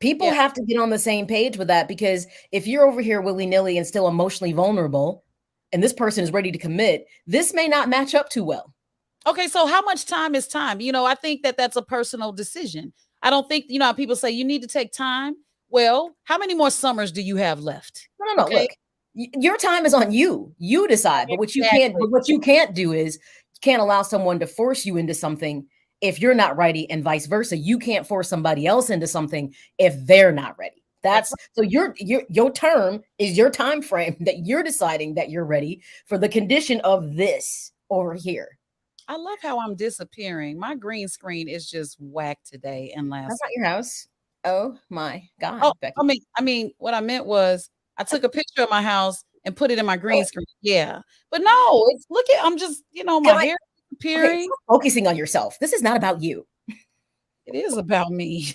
People Yeah. have to get on the same page with that because if you're over here willy nilly and still emotionally vulnerable, and this person is ready to commit, this may not match up too well. Okay, so how much time is time? I think that that's a personal decision. I don't think, how people say you need to take time. Well, how many more summers do you have left? No, no, no. Okay, Look, your time is on you. You decide. But what you can't, exactly. but what you can't do is you can't allow someone to force you into something if you're not ready, and vice versa. You can't force somebody else into something if they're not ready. That's That's so your term is your time frame that you're deciding that you're ready for the condition of this over here. I love how I'm disappearing. My green screen is just whack today and That's last not week. your house. Oh my Oh, God, I Becky. mean, I mean, what I meant was I took a picture of my house and put it in my green screen. Yeah. But no, it's look at I'm just, Can my I? hair Okay, disappearing. stop focusing on yourself. This is not about you. It is about me.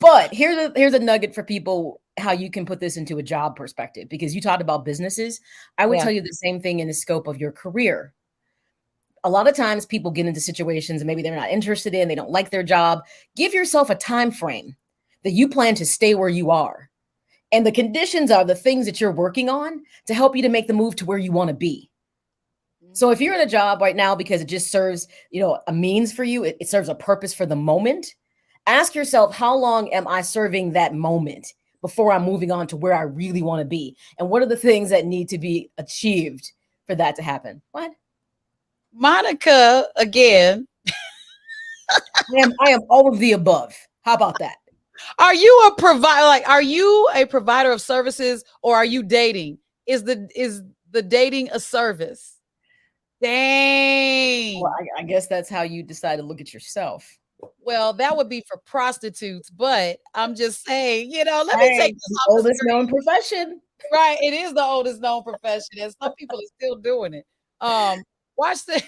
But here's a nugget for people how you can put this into a job perspective because you talked about businesses. I would Yeah. tell you the same thing in the scope of your career. A lot of times people get into situations and maybe they're not interested in, they don't like their job. Give yourself a time frame that you plan to stay where you are. And the conditions are the things that you're working on to help you to make the move to where you want to be. So if you're in a job right now because it just serves, a means for you, it serves a purpose for the moment. Ask yourself, how long am I serving that moment before I'm moving on to where I really want to be? And what are the things that need to be achieved for that to happen? What? Monica again. I am all of the above. How about that? Are you a provider? Like, are you a provider of services or are you dating? Is the dating a service? Well, Dang. I guess that's how you decide to look at yourself. Well, that would be for prostitutes, but I'm just saying, let me take Hey, this the off the oldest known screen. profession. Right. It is the oldest known profession, and some people are still doing it. Watch the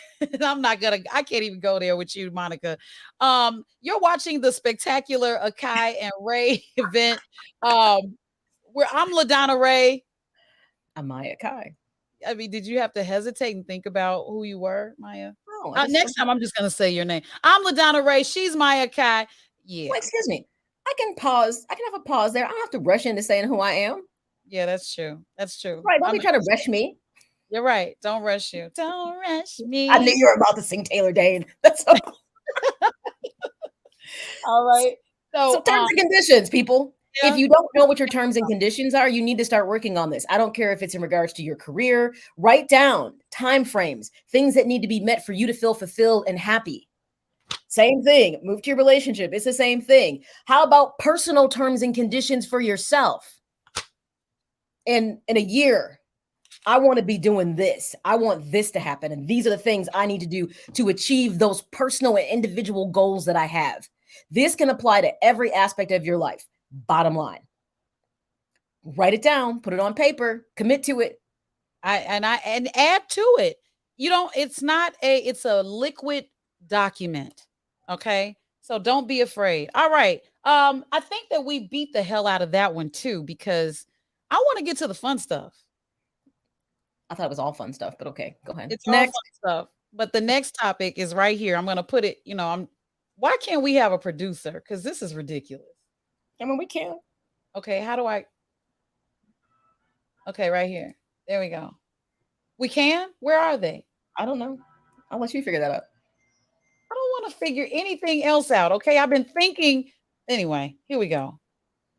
I can't even go there with you, Monica. You're watching the spectacular Akai and Ray event. Where I'm LaDonna Raeh. Amaya Kai. I mean, did you have to hesitate and think about who you were, Maya? Oh, I just Next time, I'm just gonna say your name. I'm LaDonna Raeh. She's Maya Kai. well, Yeah, excuse me. I can pause. I can have a pause there. I don't have to rush into saying who I am. yeah, that's true. That's true. Right. Don't I'm be not. trying to rush me. You're right. Don't rush you. Don't rush I knew me. you were about to sing Taylor Dane. That's all. All right. So So, terms and conditions, people. If yeah. you don't know what your terms and conditions are, you need to start working on this. I don't care if it's in regards to your career. Write down time frames, things that need to be met for you to feel fulfilled and happy. Same thing. Move to your relationship. It's the same thing. How about personal terms and conditions for yourself? In a year, I want to be doing this. I want this to happen. And these are the things I need to do to achieve those personal and individual goals that I have. This can apply to every aspect of your life. Bottom line, write it down, put it on paper, commit to it. And add to it. It's not it's a liquid document. Okay. So don't be afraid. All right. I think that we beat the hell out of that one too, because I want to get to the fun stuff. I thought it was all fun stuff, but okay, go ahead. It's all fun Next. stuff. But the next topic is right here. I'm gonna put it, why can't we have a producer? Because this is ridiculous. I mean, we can. Okay, how do I okay, right here. There we go. We can? Where are they? I don't know. I'll let you figure that out. I don't want to figure anything else out. Okay. I've been thinking. Anyway, here we go.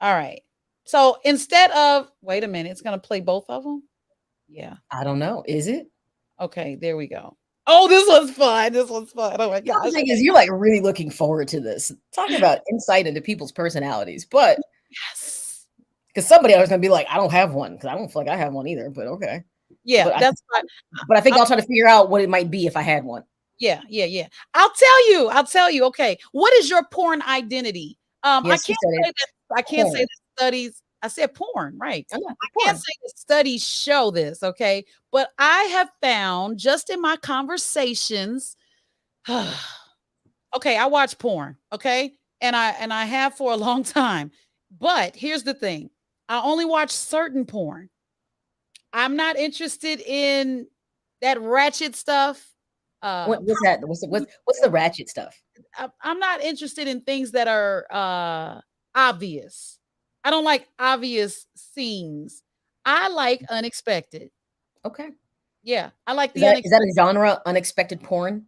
All right. So instead of, wait a minute, it's going to play both of them. Yeah. I don't know. Is it? Okay. There we go. Oh, this was fun. This was fun. Oh my The other gosh. thing is, you're like really looking forward to this. Talking about insight into people's personalities, but Yes. because somebody else is gonna be like, I don't have one because I don't feel like I have one either. But okay. Yeah. But I, That's fine. but I think I'll try to figure out what it might be if I had one. Yeah. Yeah. Yeah. I'll tell you. I'll tell you. Okay. What is your porn identity? I Yes, you can't said say it. that. I can't say Porn. that studies. I said porn, right? I know. I can't Porn. say the studies show this, okay? But I have found just in my conversations, okay, I watch porn, okay? And I have for a long time. But here's the thing. I only watch certain porn. I'm not interested in that ratchet stuff. What's that? What's the ratchet stuff? I'm not interested in things that are obvious. I don't like obvious scenes. I like unexpected. Okay. Yeah, I like Is the that a unexpected. genre, unexpected porn?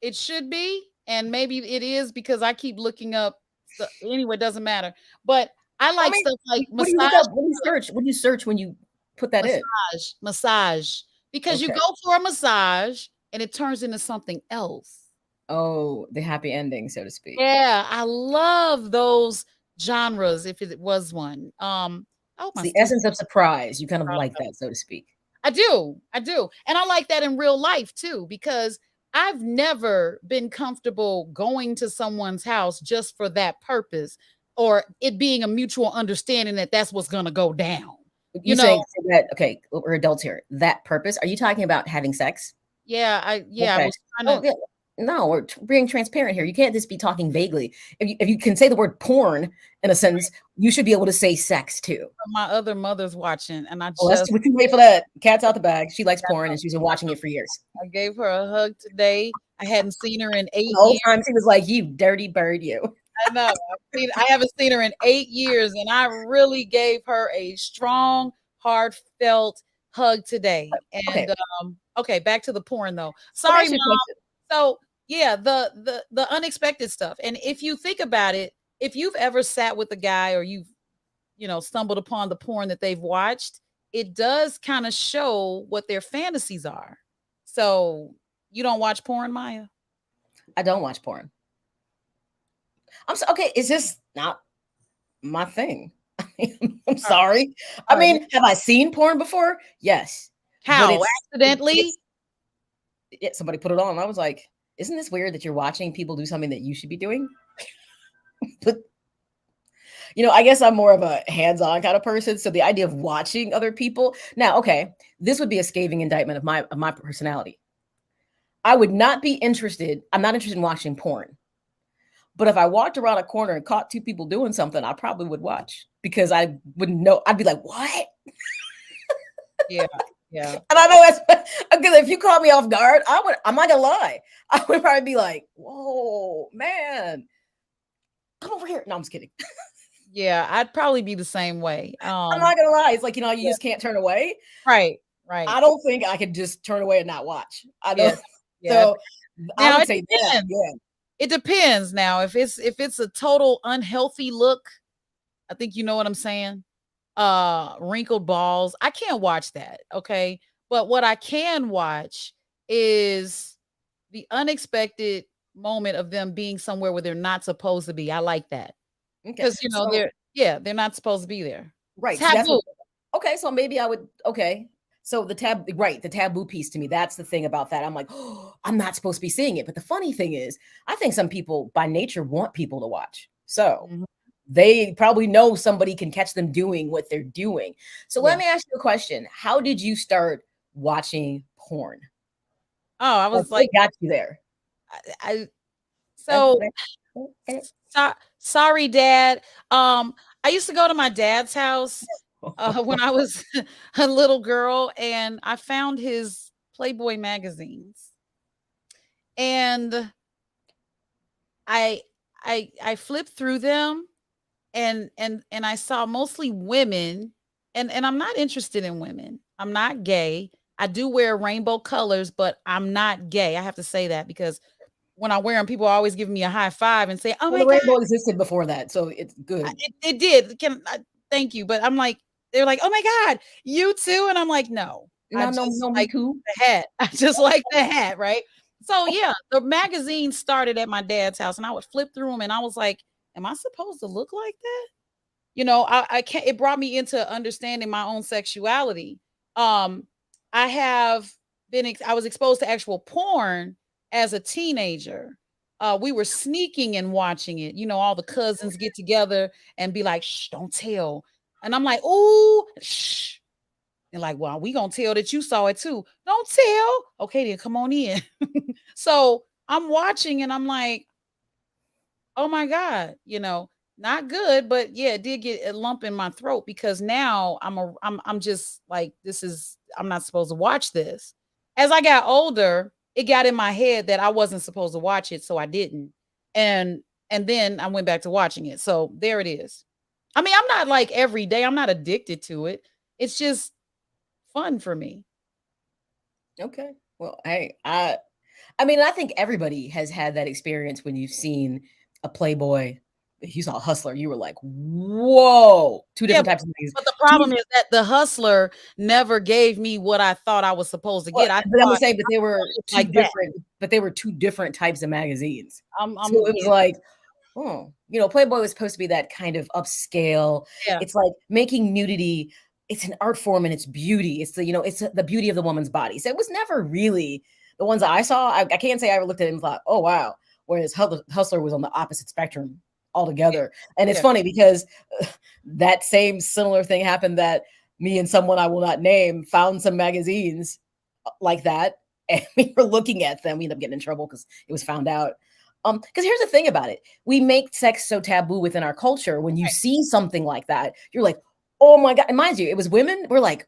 It should be, and maybe it is because I keep looking up. Anyway, it doesn't matter. But I I like mean, stuff like what do you massage, look up? What do you search? What do you search when you put that in? massage, because you Okay. go for a massage and it turns into something else. Oh, the happy ending, so to speak. Yeah, I love those genres. If it was one, oh It's my the students essence of surprise. You kind of are proud like of that, so to speak. I do, and I like that in real life too because I've never been comfortable going to someone's house just for that purpose, or it being a mutual understanding that that's what's gonna go down. You You know, saying that? Okay, we're adults here. That purpose? Are you talking about having sex? I Okay. was trying Oh, to. yeah. No, we're being transparent here. You can't just be talking vaguely. If you can say the word porn in a sentence, you should be able to say sex too. My other mother's watching, and I Well, that's just what you wait for that. Cat's out the bag. She likes porn and she's been watching it for years. I gave her a hug today. I hadn't seen her in The eight whole years. time she was like, "You dirty bird, you." I know. I haven't seen her in 8 years, and I really gave her a strong, heartfelt hug today. And Okay, okay, back to the porn though. let me Sorry, ask you a mom. question. So yeah, the unexpected stuff. And if you think about it, if you've ever sat with a guy or you've stumbled upon the porn that they've watched, it does kind of show what their fantasies are. So you don't watch porn, Maya? I don't watch porn. Okay. It's just not my thing. I'm All right. sorry. I All right. mean, have I seen porn before? Yes, but How? Accidentally? it's yeah, somebody put it on. And I was like, isn't this weird that you're watching people do something that you should be doing? But I guess I'm more of a hands-on kind of person. So the idea of watching other people now, okay, this would be a scathing indictment of my personality. I would not be interested. I'm not interested in watching porn. But if I walked around a corner and caught two people doing something, I probably would watch because I wouldn't know. I'd be like, what? Yeah. Yeah. And I know that's because if you caught me off guard, I'm not gonna lie. I would probably be like, whoa, man, come over here. No, I'm just kidding. Yeah, I'd probably be the same way. I'm not gonna lie. It's like, you Yeah, just can't turn away. right, right. I don't think I could just turn away and not watch. I Yeah, don't. yeah. So I Now would it say that. depends. Yeah. It depends now. If it's a total unhealthy look, I think you know what I'm saying. Wrinkled balls. I can't watch that, okay? But what I can watch is the unexpected moment of them being somewhere where they're not supposed to be. I like that. Okay. Because So they're not supposed to be there. right. See, that's what. Taboo. Okay. So maybe I would. Okay. So the taboo piece to me, that's the thing about that. I'm like, oh, I'm not supposed to be seeing it. But the funny thing is, I think some people by nature want people to watch. So Mhm. they probably know somebody can catch them doing what they're doing. So let Yeah. me ask you a question. How did you start watching porn? Oh, I Like was what like, got you there? I so sorry, Dad. I used to go to my dad's house when I was a little girl, and I found his Playboy magazines, and I I flipped through them, and I saw mostly women, and I'm not interested in women. I'm not gay. I do wear rainbow colors, but I'm not gay. I have to say that because when I wear them, people are always giving me a high five and say, "Oh Well, my the god." rainbow existed before that, so it's good. It did. Thank you, but I'm like, they're like, "Oh my god, you too," and I'm like, "No, I No, no, just no, me like too. the hat. I just like the hat, right?" So yeah, the magazine started at my dad's house, and I would flip through them, and I was like, "Am I supposed to look like that?" I can't. It brought me into understanding my own sexuality. Um, I have I was exposed to actual porn as a teenager. We were sneaking and watching it. All the cousins get together and be like, "Shh, don't tell." And I'm like, "Ooh, shh." And like, "Well, we gonna tell that you saw it too. Don't tell." Okay, then come on in. So I'm watching and I'm like, oh my God, not good, but yeah, it did get a lump in my throat because now I'm just like, I'm not supposed to watch this. As I got older, it got in my head that I wasn't supposed to watch it, so I didn't. And and then I went back to watching it. So there it is. I mean, I'm not like every day, I'm not addicted to it. It's just fun for me. Okay. Well, I mean, I think everybody has had that experience when you've seen a Playboy. If you saw a Hustler, you were like, "Whoa!" Two Yeah, different types of things. but the problem is that the Hustler never gave me what I thought I was supposed to Well, get. I but I'm thought gonna say, but they I were was two like that. different. But they were two different types of magazines. So it was Yeah, like, oh, Playboy was supposed to be that kind of upscale. yeah, It's like making nudity. It's an art form and it's beauty. It's the beauty of the woman's body. So it was never really the ones that I saw. I can't say I ever looked at it and thought, oh wow. Whereas Hustler was on the opposite spectrum altogether. And it's yeah. funny because that same similar thing happened that me and someone I will not name found some magazines like that, and we were looking at them. We ended up getting in trouble because it was found out. Because here's the thing about it: we make sex so taboo within our culture. When you see something like that, you're like, "Oh my god!" And mind you, it was women. We're like,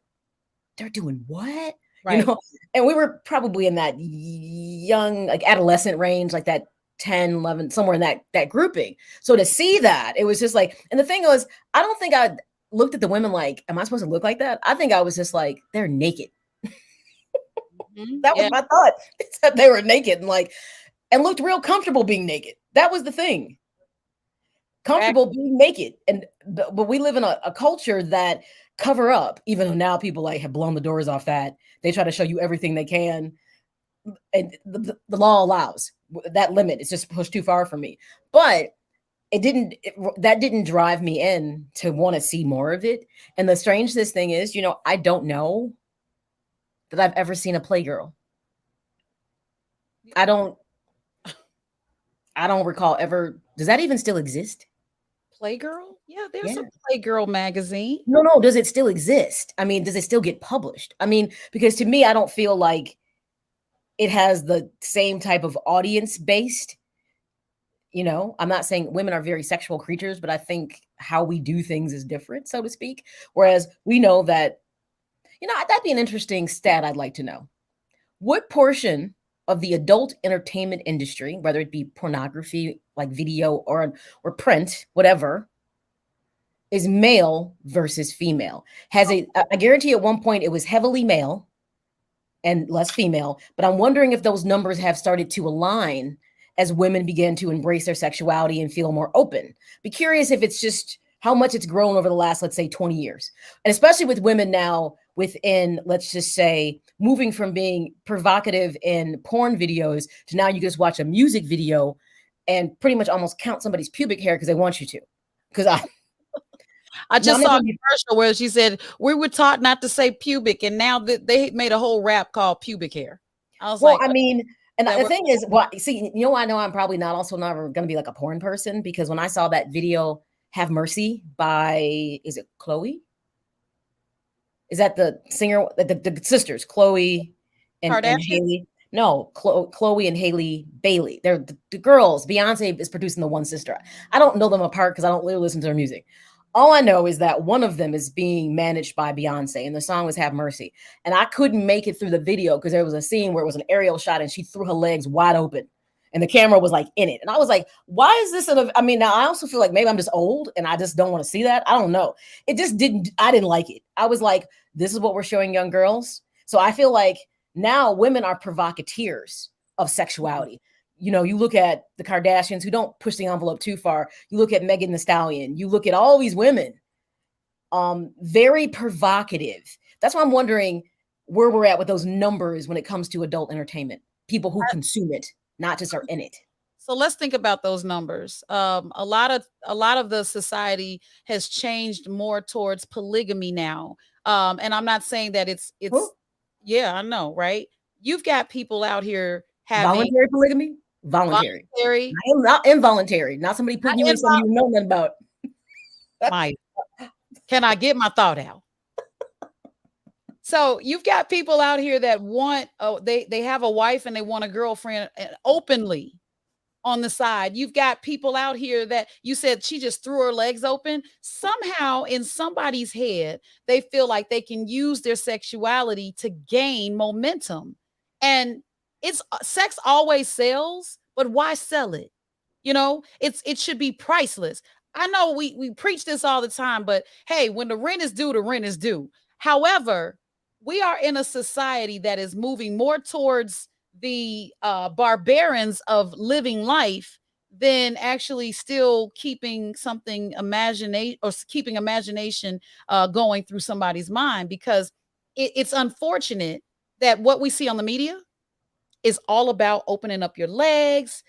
"They're doing what?" You Right. know. And we were probably in that young, like adolescent range, like that 10, 11, somewhere in that grouping. So to see that, it was just like, and the thing was, I don't think I looked at the women like, "Am I supposed to look like that?" I think I was just like, "They're naked." That was Yeah. my thought. Except they were naked and looked real comfortable being naked. That was the thing. Back. Comfortable being naked. But we live in a culture that cover up, even though now people like have blown the doors off that. They try to show you everything they can. And the law allows that limit. It's just pushed too far for me. But that didn't drive me in to want to see more of it. And the strangest thing is, I don't know that I've ever seen a Playgirl. I don't I don't recall ever. Does that even still exist? Playgirl? Yeah, there's a Yeah. Playgirl magazine. No, no. Does it still exist? I mean, does it still get published? I mean, because to me, I don't feel like it has the same type of audience based. I'm not saying women are very sexual creatures, but I think how we do things is different, so to speak. Whereas we know that, that'd be an interesting stat I'd like to know. What portion of the adult entertainment industry, whether it be pornography, like video or print, whatever, is male versus female? I guarantee at one point it was heavily male and less female, but I'm wondering if those numbers have started to align as women begin to embrace their sexuality and feel more open. Be curious if it's just how much it's grown over the last, let's say, 20 years. And especially with women now within, let's just say, moving from being provocative in porn videos to now you just watch a music video and pretty much almost count somebody's pubic hair because they want you to. Because I no, I'm just not saw a gonna be, commercial where she said we were taught not to say pubic, and now that they made a whole rap called pubic hair. I was well, like, I mean, and that the we're thing is, what see, I know I'm probably not also never going to be like a porn person because when I saw that video, "Have Mercy" by, is it Chloe? Is that the singer, the sisters, Chloe and Kardashian. Haley? No, Chloe and Haley Bailey. They're the girls. Beyonce is producing the one sister. I don't know them apart because I don't really listen to their music. All I know is that one of them is being managed by Beyonce, and the song was "Have Mercy." And I couldn't make it through the video because there was a scene where it was an aerial shot, and she threw her legs wide open, and the camera was like in it. And I was like, "Why is this?" I mean, now I also feel like maybe I'm just old and I just don't want to see that. I don't know. It just didn't. I didn't like it. I was like, "This is what we're showing young girls." So I feel like now women are provocateurs of sexuality. You look at the Kardashians who don't push the envelope too far. You look at Megan Thee Stallion. You look at all these women, very provocative. That's why I'm wondering where we're at with those numbers when it comes to adult entertainment. People who consume it, not just are in it. So let's think about those numbers. A lot of the society has changed more towards polygamy now. And I'm not saying that Huh? yeah, I know, right? You've got people out here having Voluntary polygamy? Voluntary. voluntary, Not involuntary. Not somebody not putting you in something you know nothing about. my, can I get my thought out? So you've got people out here that want, oh, they have a wife and they want a girlfriend openly on the side. You've got people out here that you said she just threw her legs open. Somehow in somebody's head, they feel like they can use their sexuality to gain momentum. And it's sex always sells, but why sell it? It should be priceless. I know we preach this all the time, but hey, when the rent is due, the rent is due. However, we are in a society that is moving more towards the barbarians of living life than actually still keeping something imagination or keeping imagination going through somebody's mind, because it's unfortunate that what we see on the media is all about opening up your legs,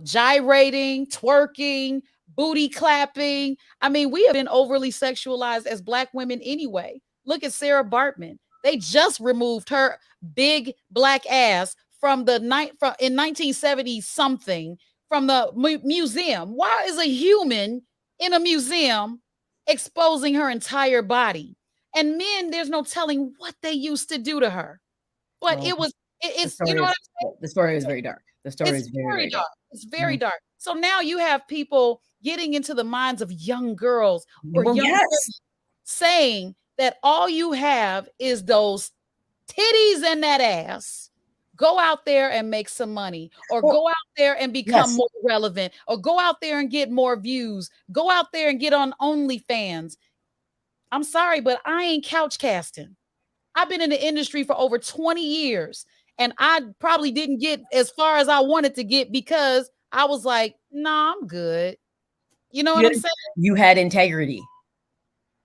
gyrating, twerking, booty clapping. I mean, we have been overly sexualized as Black women anyway. Look at Sarah Bartman. They just removed her big Black ass from the night from in 1970 something from the museum. Why is a human in a museum exposing her entire body? And men, there's no telling what they used to do to her. But Well, it was the it's you story know what is I'm the story is very dark. The story it's is very, very very dark. dark. It's very Mhm. dark. So now you have people getting into the minds of young girls or Well, young yes. women saying that all you have is those titties and that ass. Go out there and make some money, or Well, go out there and become yes. more relevant, or go out there and get more views. Go out there and get on OnlyFans. I'm sorry, but I ain't couch casting. I've been in the industry for over 20 years, and I probably didn't get as far as I wanted to get because I was like, nah, I'm good. You know You what had, I'm saying? you had integrity.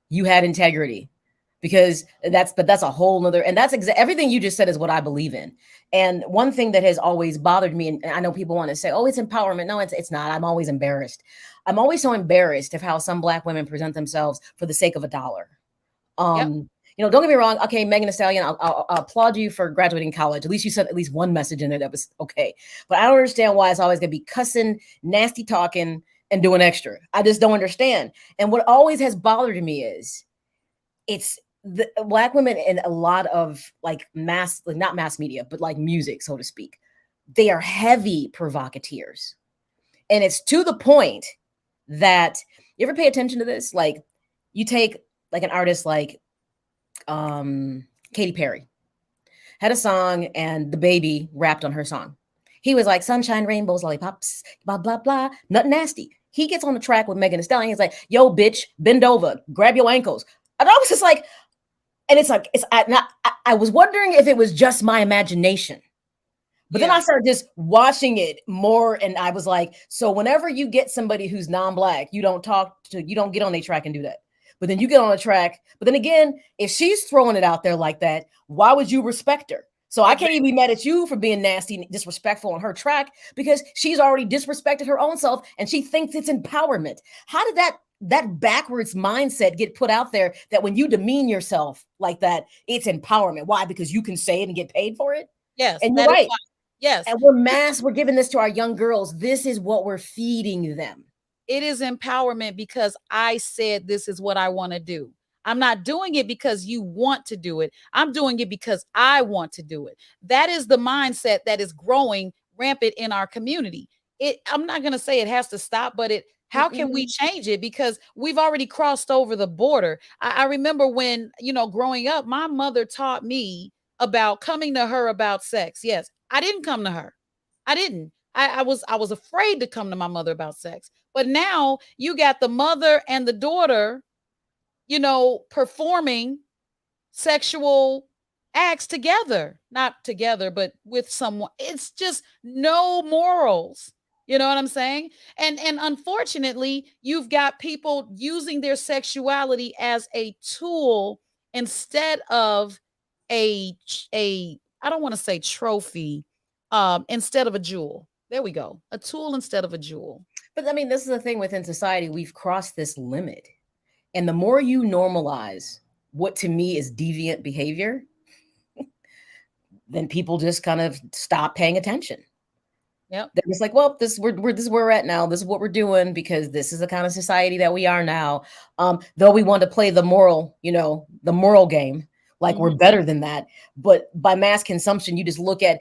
You had integrity because that's a whole nother, and that's everything you just said is what I believe in. And one thing that has always bothered me, and I know people want to say, oh, it's empowerment. No, it's not. I'm always embarrassed. I'm always so embarrassed of how some Black women present themselves for the sake of a dollar. Yep. Don't get me wrong. Okay, Megan Thee Stallion, I'll applaud you for graduating college. At least you said at least one message in there that was okay. But I don't understand why it's always gonna be cussing, nasty talking, and doing extra. I just don't understand. And what always has bothered me is it's the Black women in a lot of like mass, like not mass media, but like music, so to speak. They are heavy provocateurs, and it's to the point that you ever pay attention to this? Like, you take like an artist like Katy Perry had a song and the baby rapped on her song. He was like sunshine, rainbows, lollipops, blah blah blah, nothing nasty. He gets on the track with Megan Thee Stallion. He's like, "Yo, bitch, bend over, grab your ankles." And I was just like, and it's like I was wondering if it was just my imagination. But then Yeah. I started just watching it more, and I was like, so whenever you get somebody who's non-Black, you don't get on a track and do that. But then you get on a track. But then again, if she's throwing it out there like that, why would you respect her? So I can't even Exactly. be mad at you for being nasty and disrespectful on her track because she's already disrespected her own self and she thinks it's empowerment. How did that backwards mindset get put out there that when you demean yourself like that, it's empowerment? Why? Because you can say it and get paid for it? Yes, And you're that is right. why. Yes. And we're giving this to our young girls. This is what we're feeding them. It is empowerment because I said this is what I want to do. I'm not doing it because you want to do it. I'm doing it because I want to do it. That is the mindset that is growing rampant in our community. I'm not going to say it has to stop, but how can we Mm-mm. change it? Because we've already crossed over the border. I remember when, growing up, my mother taught me about coming to her about sex. Yes, I didn't come to her. I didn't. I was afraid to come to my mother about sex. But now you got the mother and the daughter, performing sexual acts together. Not together, but with someone. It's just no morals. You know what I'm saying? And unfortunately, you've got people using their sexuality as a tool instead of a I don't want to say trophy, instead of a jewel. There we go. A tool instead of a jewel. But I mean, this is the thing within society. We've crossed this limit. And the more you normalize what to me is deviant behavior, then people just kind of stop paying attention. Yep. They're just like, well, this is where we're at now. This is what we're doing because this is the kind of society that we are now. Though we want to play the moral game, like we're Mhm. better than that. But by mass consumption, you just look at,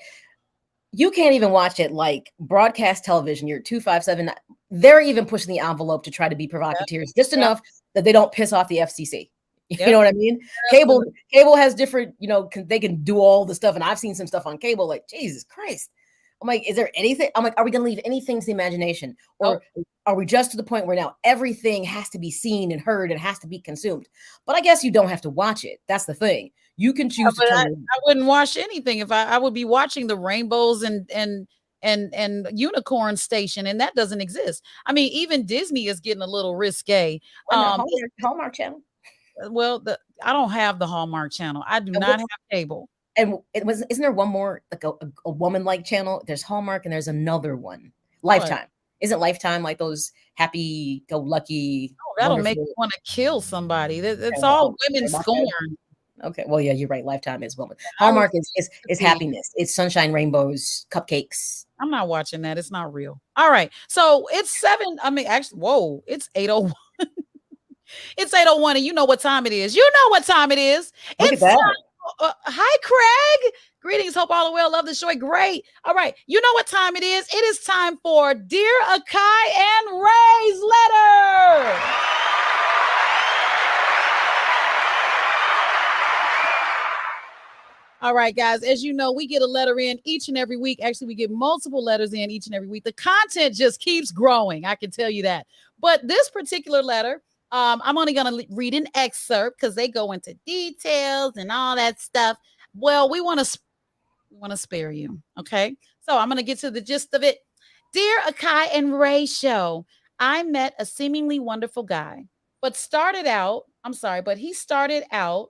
you can't even watch it like broadcast television. You're 257. They're even pushing the envelope to try to be Yep, provocateurs just yep, enough that they don't piss off the FCC. You know yep, what I mean? Cable, absolutely. cable has different, they can do all the stuff. And I've seen some stuff on cable, like, Jesus Christ. I'm like, is there anything? I'm like, are we going to leave anything to the imagination? Oh, Or are we just to the point where now everything has to be seen and heard and has to be consumed? But I guess you don't have to watch it. That's the thing. You can yeah, choose to but turn I it. I wouldn't watch anything if I would be watching the rainbows and unicorn station, and that doesn't exist. I mean, even Disney is getting a little risque. Wait a minute, It's Hallmark Channel. well, I don't have the Hallmark Channel. I do And not what's have cable. and it was isn't there one more like a woman like channel? There's Hallmark and there's another one. What? Lifetime. Isn't Lifetime like those happy go lucky, Oh, that'll make wonderful? you wanna kill somebody. It's Okay, well, all women my bad. scorn. Okay, well, yeah, you're right. Lifetime is woman. I Hallmark refuse to is be. happiness. It's sunshine, rainbows, cupcakes. I'm not watching that. It's not real. All right. So it's 7. I mean, actually, whoa, it's 8:01. It's 8:01, and you know what time it is. You know what time it is. Look at It's that. time. Hi, Craig. Greetings. Hope all are well. Love the show. Great. All right. You know what time it is. It is time for Dear Akai and Ray's letter. All right, guys. As you know, we get a letter in each and every week. Actually, we get multiple letters in each and every week. The content just keeps growing. I can tell you that. But this particular letter, I'm only going to read an excerpt because they go into details and all that stuff. Well, we want to spare you. Okay. So I'm going to get to the gist of it. Dear Akai and Ray show, I met a seemingly wonderful guy, but he started out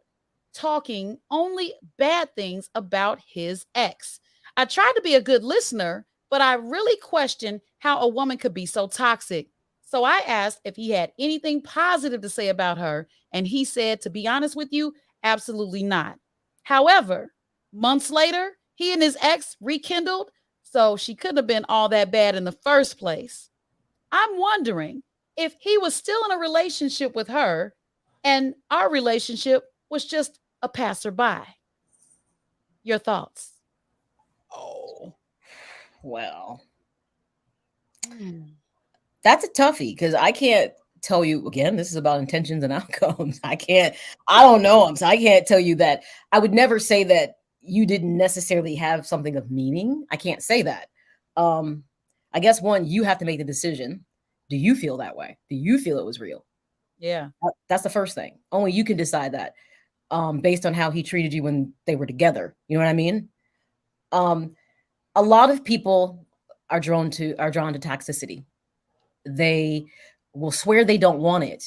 talking only bad things about his ex. I tried to be a good listener, but I really questioned how a woman could be so toxic. So I asked if he had anything positive to say about her, and he said, to be honest with you, absolutely not. However, months later, he and his ex rekindled, so she couldn't have been all that bad in the first place. I'm wondering if he was still in a relationship with her and our relationship was just a passerby. Your thoughts? Oh, well, Mm. that's a toughie because I can't tell you again. This is about intentions and outcomes. I don't know them, so I can't tell you that. I would never say that you didn't necessarily have something of meaning. I can't say that. Um, I guess one, you have to make the decision. Do you feel that way? Do you feel it was real? Yeah. That's the first thing. Only you can decide that, based on how he treated you when they were together. You know what I mean? Um, a lot of people are drawn to toxicity. They will swear they don't want it,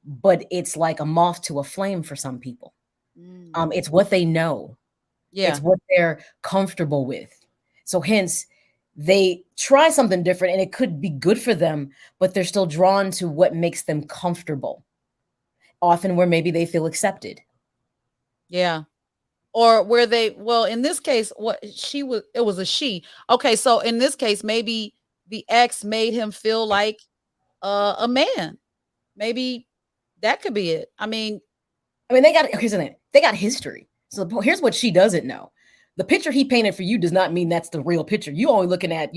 but it's like a moth to a flame for some people. Mm. It's what they know. It's Yeah. what they're comfortable with. So hence they try something different and it could be good for them, but they're still drawn to what makes them comfortable. Often where maybe they feel accepted. Yeah. Or where they, well, in this case, what she was, it was a she. Okay. So in this case, maybe the ex made him feel like a man. Maybe that could be it. I mean, I mean, here's the thing. They got history. So here's what she doesn't know. The picture he painted for you does not mean that's the real picture. You only looking at,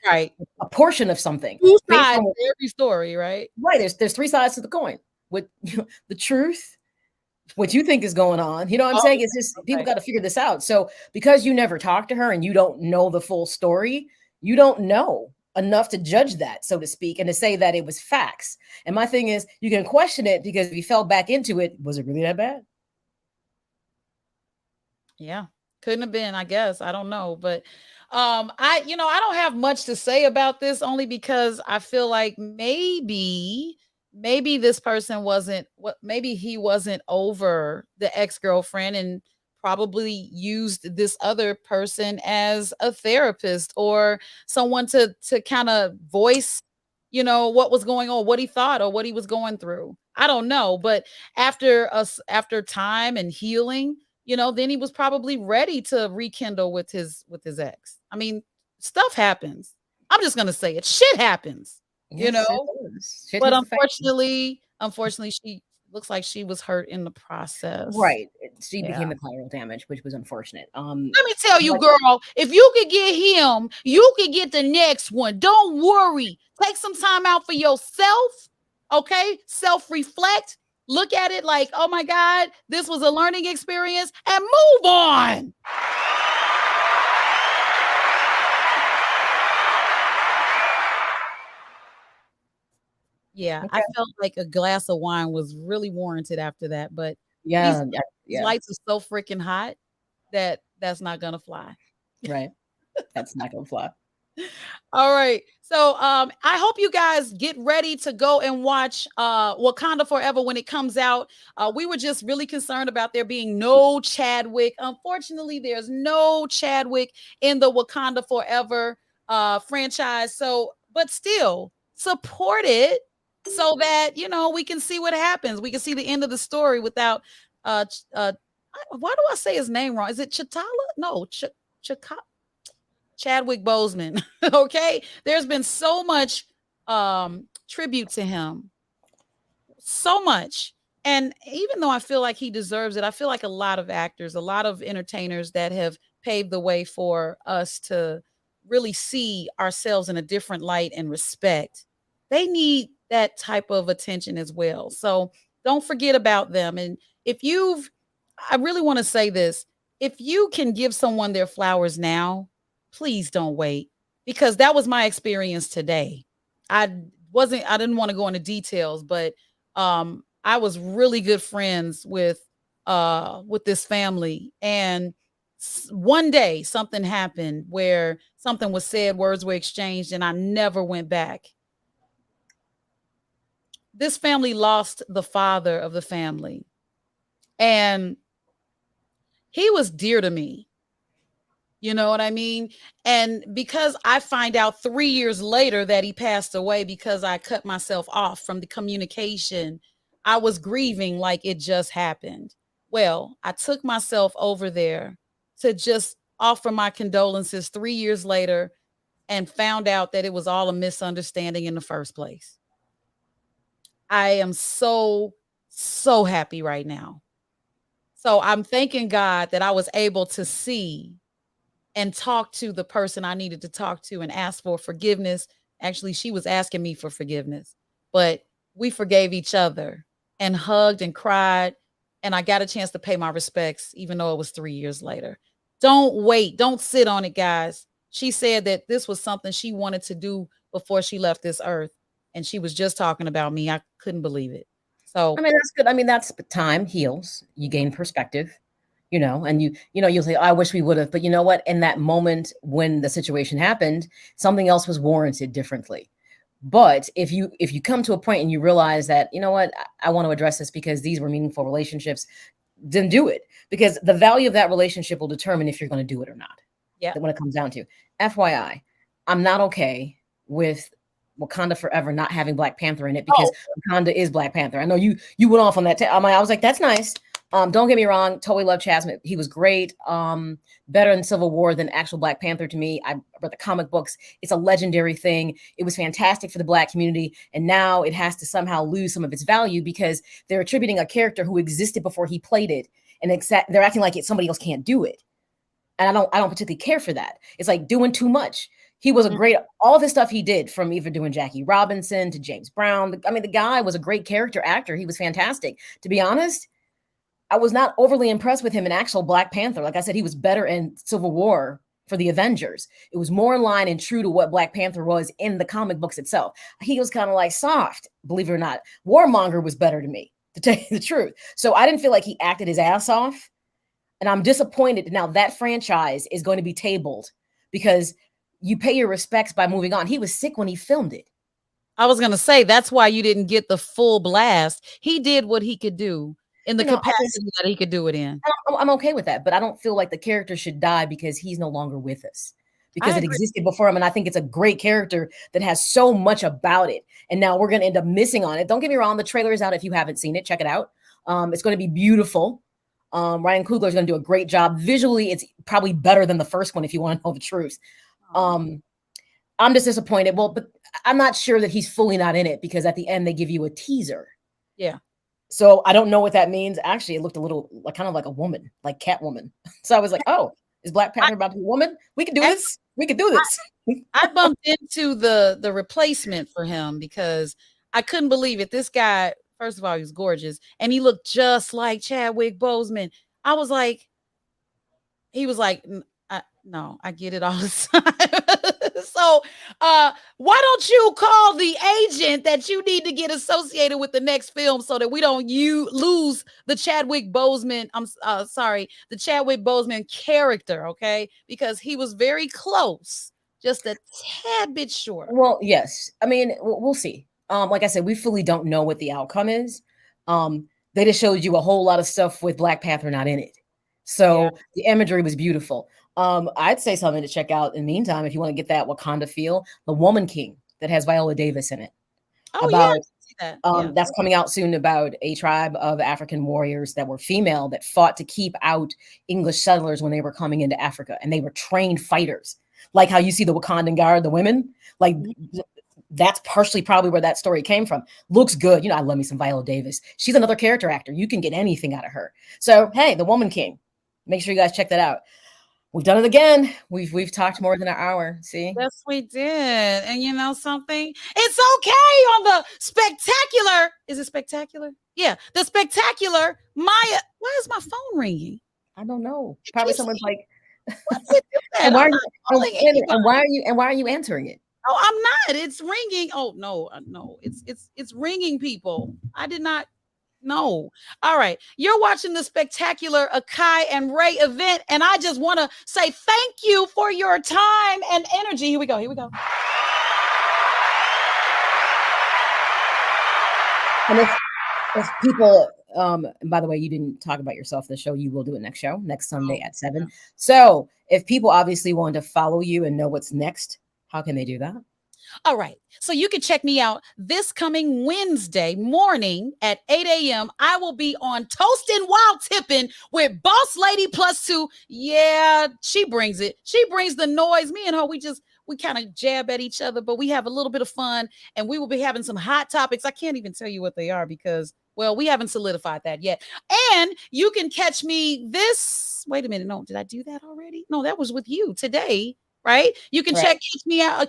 right. a portion of something Two based sides on to every story, right? right. There's three sides to the coin. With the truth, what you think is going on. You know what I'm Oh, saying? It's just people okay. got to figure this out. So because you never talked to her and you don't know the full story, you don't know enough to judge that, so to speak, and to say that it was facts. And my thing is, you can question it because if you fell back into it, was it really that bad? Yeah. Couldn't have been, I guess. I don't know. But I don't have much to say about this only because I feel like maybe this person wasn't what maybe he wasn't over the ex-girlfriend and probably used this other person as a therapist or someone to kind of voice, what was going on, what he thought or what he was going through. I don't know, but after time and healing, then he was probably ready to rekindle with his ex. I mean, stuff happens. I'm just gonna say it. Shit happens, you Yes, it know. is. Shit But hits the fan. unfortunately, she, looks like she was hurt in the process. Right. She Yeah. became the collateral damage, which was unfortunate. Let me tell you, But girl, if you could get him, you could get the next one. Don't worry. Take some time out for yourself. Okay. Self reflect. Look at it like, oh my God, this was a learning experience and move on. Yeah. I okay. felt like a glass of wine was really warranted after that. But these, Yeah, yeah, these yeah. lights are so freaking hot that that's not going to fly. Right. That's not gonna fly. All right. So I hope you guys get ready to go and watch Wakanda Forever when it comes out. We were just really concerned about there being no Chadwick. Unfortunately, there's no Chadwick in the Wakanda Forever franchise. So, but still support it so that we can see what happens. We can see the end of the story without why do I say his name wrong? Is it Chitala? No, Chaka. Chadwick Boseman. Okay. There's been so much tribute to him. So much. And even though I feel like he deserves it, I feel like a lot of actors, a lot of entertainers that have paved the way for us to really see ourselves in a different light and respect, they need that type of attention as well. So don't forget about them. And if you've, I really want to say this, if you can give someone their flowers now, please don't wait, because that was my experience today. I didn't want to go into details, but I was really good friends with this family, and one day something happened where something was said, words were exchanged, and I never went back. This family lost the father of the family, and he was dear to me. You know what I mean? And because I find out 3 years later that he passed away because I cut myself off from the communication, I was grieving like it just happened. Well, I took myself over there to just offer my condolences 3 years later and found out that it was all a misunderstanding in the first place. I am so happy right now. So I'm thanking God that I was able to see and talk to the person I needed to talk to and ask for forgiveness. Actually, she was asking me for forgiveness, but we forgave each other and hugged and cried. And I got a chance to pay my respects, even though it was 3 years later. Don't wait. Don't sit on it, guys. She said that this was something she wanted to do before she left this earth. And she was just talking about me. I couldn't believe it. I So, mean, that's good. I mean, that's time heals. You gain perspective, and you'll say, I wish we would have, but you know what? In that moment when the situation happened, something else was warranted differently. But if you come to a point and you realize that, you know what, I want to address this because these were meaningful relationships, then do it, because the value of that relationship will determine if you're going to do it or not. yeah. When it comes down to, FYI, I'm not okay with Wakanda Forever not having Black Panther in it, because Oh, Wakanda is Black Panther. I know you went off on that. I was like, that's nice. Don't get me wrong, totally love Chasm. He was great. Better in Civil War than actual Black Panther to me. I read the comic books. It's a legendary thing. It was fantastic for the Black community, and now it has to somehow lose some of its value because they're attributing a character who existed before he played it, and they're acting like somebody else can't do it. And I don't particularly care for that. It's like doing too much. He was a mm, great, all the stuff he did, from even doing Jackie Robinson to James Brown. I mean, the guy was a great character actor. He was fantastic. To be honest, I was not overly impressed with him in actual Black Panther. Like I said, he was better in Civil War for the Avengers. It was more in line and true to what Black Panther was in the comic books itself. He was kind of like soft, believe it or not. Warmonger was better to me, to tell you the truth. So I didn't feel like he acted his ass off. And I'm disappointed now that franchise is going to be tabled, because you pay your respects by moving on. He was sick when he filmed it. I was gonna say that's why you didn't get the full blast. He did what he could do in the I just, capacity that he could do it in. I'm okay with that, but I don't feel like the character should die because he's no longer with us, because I it agree. existed before him. And I think it's a great character that has so much about it. And now we're going to end up missing on it. Don't get me wrong. The trailer is out. If you haven't seen it, check it out. It's going to be beautiful. Ryan Coogler is going to do a great job. Visually, it's probably better than the first one, if you want to know the truth. I'm just disappointed. Well, but I'm not sure that he's fully not in it, because at the end they give you a teaser. Yeah. So I don't know what that means. Actually, it looked a little like kind of like a woman, like Catwoman. So I was like, oh, is Black I, Panther about to be a woman? We can do I, this. We can do this. I bumped into the replacement for him because I couldn't believe it. This guy, first of all, he was gorgeous, and he looked just like Chadwick Boseman. I was like, he was like, no, I get it all the time. So, why don't you call the agent that you need to get associated with the next film so that we don't lose the Chadwick Boseman? I'm sorry, the Chadwick Boseman character, okay? Because he was very close, just a tad bit shorter. Well, yes. I mean, we'll see. Like I said, we fully don't know what the outcome is. They just showed you a whole lot of stuff with Black Panther not in it. Yeah. So the imagery was beautiful. I'd say something to check out in the meantime if you want to get that Wakanda feel. The Woman King that has Viola Davis in it. Oh yeah, I About see that. Yeah. that's coming out soon about a tribe of African warriors that were female that fought to keep out English settlers when they were coming into Africa, and they were trained fighters. Like how you see the Wakandan Guard, the women, like that's partially probably where that story came from. Looks good. You know, I love me some Viola Davis. She's another character actor. You can get anything out of her. So, hey, The Woman King. Make sure you guys check that out. We've done it again. We've talked more than an hour. See? Yes, we did. And you know something? It's okay on the spectacular. Is it spectacular? Yeah, the spectacular Maya. Why is my phone ringing? I don't know. It Probably keeps someone's like, what's it doing that? and why I'm are not you calling anybody. and why are you answering it? Oh, I'm not. It's ringing. Oh no, no. It's ringing, people. I did not. No. All right. You're watching the spectacular Akai and Raeh event, and I just want to say thank you for your time and energy. Here we go. Here we go. And if people, and by the way, you didn't talk about yourself this show, you will do it next show, next Sunday Oh, at 7. So if people obviously want to follow you and know what's next, how can they do that? all right. So you can check me out this coming Wednesday morning at 8 a.m. I will be on Toasting While Tipping with Boss Lady Plus Two. Yeah, she brings it. She brings the noise. Me and her, we kind of jab at each other, but we have a little bit of fun, and we will be having some hot topics. I can't even tell you what they are because, well, we haven't solidified that yet. And you can catch me wait a minute. No, did I do that already? No, that was with you today. Right? You can Right.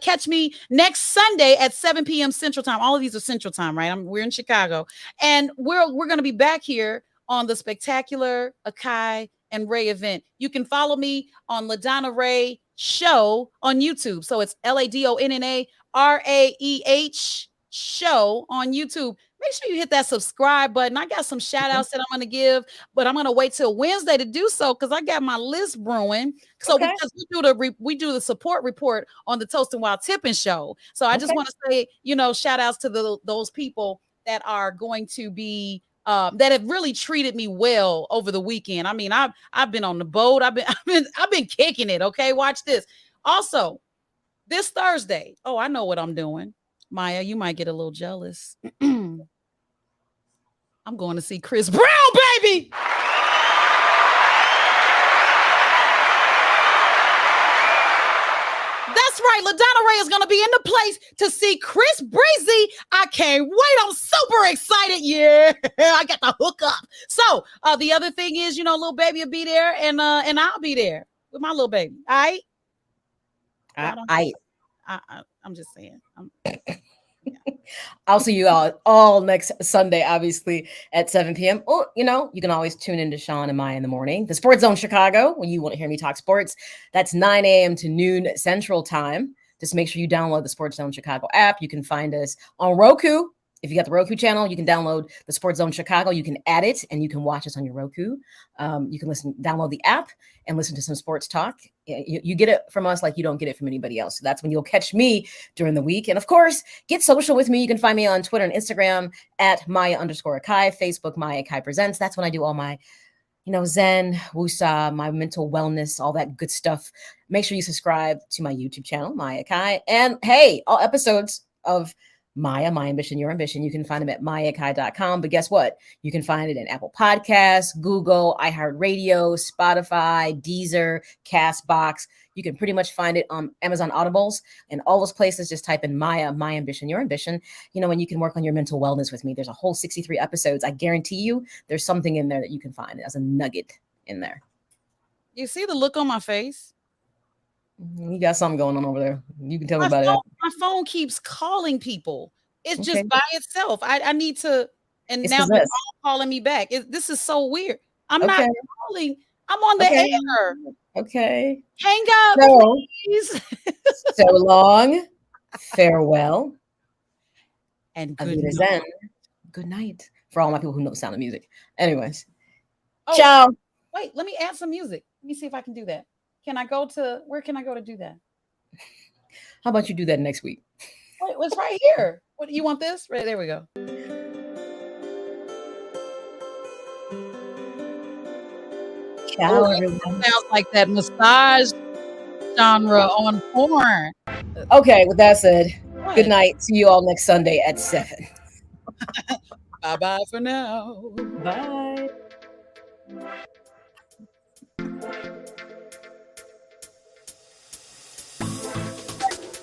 catch me next Sunday at 7 p.m. Central Time. All of these are Central Time, right? We're in Chicago. And we're gonna be back here on the spectacular Akai and Raeh event. You can follow me on LaDonna Raeh Show on YouTube. So it's LaDonna Raeh Show on YouTube. Make sure you hit that subscribe button. I got some shout outs that I'm going to give, but I'm going to wait till Wednesday to do so because I got my list brewing. So Okay. because we do the support report on the Toasting While Tipping show. So I just Okay. want to say, shout outs to those people that are going to be that have really treated me well over the weekend. I mean, I've been on the boat. I've been kicking it. Okay, watch this. Also, this Thursday. Oh, I know what I'm doing. Maya, you might get a little jealous. I'm going to see Chris Brown, baby. That's right. LaDonna Raeh is going to be in the place to see Chris Breezy. I can't wait. I'm super excited. Yeah, I got the hook up. So the other thing is, little baby will be there, and I'll be there with my little baby. All right. I'm just saying. I'll see you all next Sunday, obviously at 7 p.m. Or, you can always tune into Sean and Maya in the morning. The Sports Zone Chicago, when you want to hear me talk sports, that's 9 a.m. to noon Central Time. Just make sure you download the Sports Zone Chicago app. You can find us on Roku. If you got the Roku channel, you can download the Sports Zone Chicago. You can add it and you can watch us on your Roku. You can download the app and listen to some sports talk. You get it from us like you don't get it from anybody else. So that's when you'll catch me during the week. And of course, get social with me. You can find me on Twitter and Instagram at Maya_Akai, Facebook Maya Akai Presents. That's when I do all my Zen, Wusa, my mental wellness, all that good stuff. Make sure you subscribe to my YouTube channel, Maya Akai. And hey, all episodes of Maya, My Ambition, Your Ambition. You can find them at mayakai.com. But guess what? You can find it in Apple Podcasts, Google, iHeartRadio, Spotify, Deezer, Castbox. You can pretty much find it on Amazon Audibles and all those places. Just type in Maya, My Ambition, Your Ambition. And you can work on your mental wellness with me. There's a whole 63 episodes. I guarantee you there's something in there that you can find as a nugget in there. You see the look on my face? You got something going on over there. You can tell me about it. My phone keeps calling people. It's just by itself. I need to, and It's now they're possessed. all calling me back. This is so weird. I'm not Okay. calling. I'm on the air. Okay. Hang up, So, please. so long. Farewell. And Good good night. Good night. For all my people who know the sound of music. Anyways. Oh, ciao. Wait, let me add some music. Let me see if I can do that. Where can I go to do that? How about you do that next week? Wait, it's right here. What, you want this? Right, there we go. Ciao, everyone. Sounds like that massage genre on porn. Okay, with that said, good night. See you all next Sunday at 7. Bye-bye for now. Bye.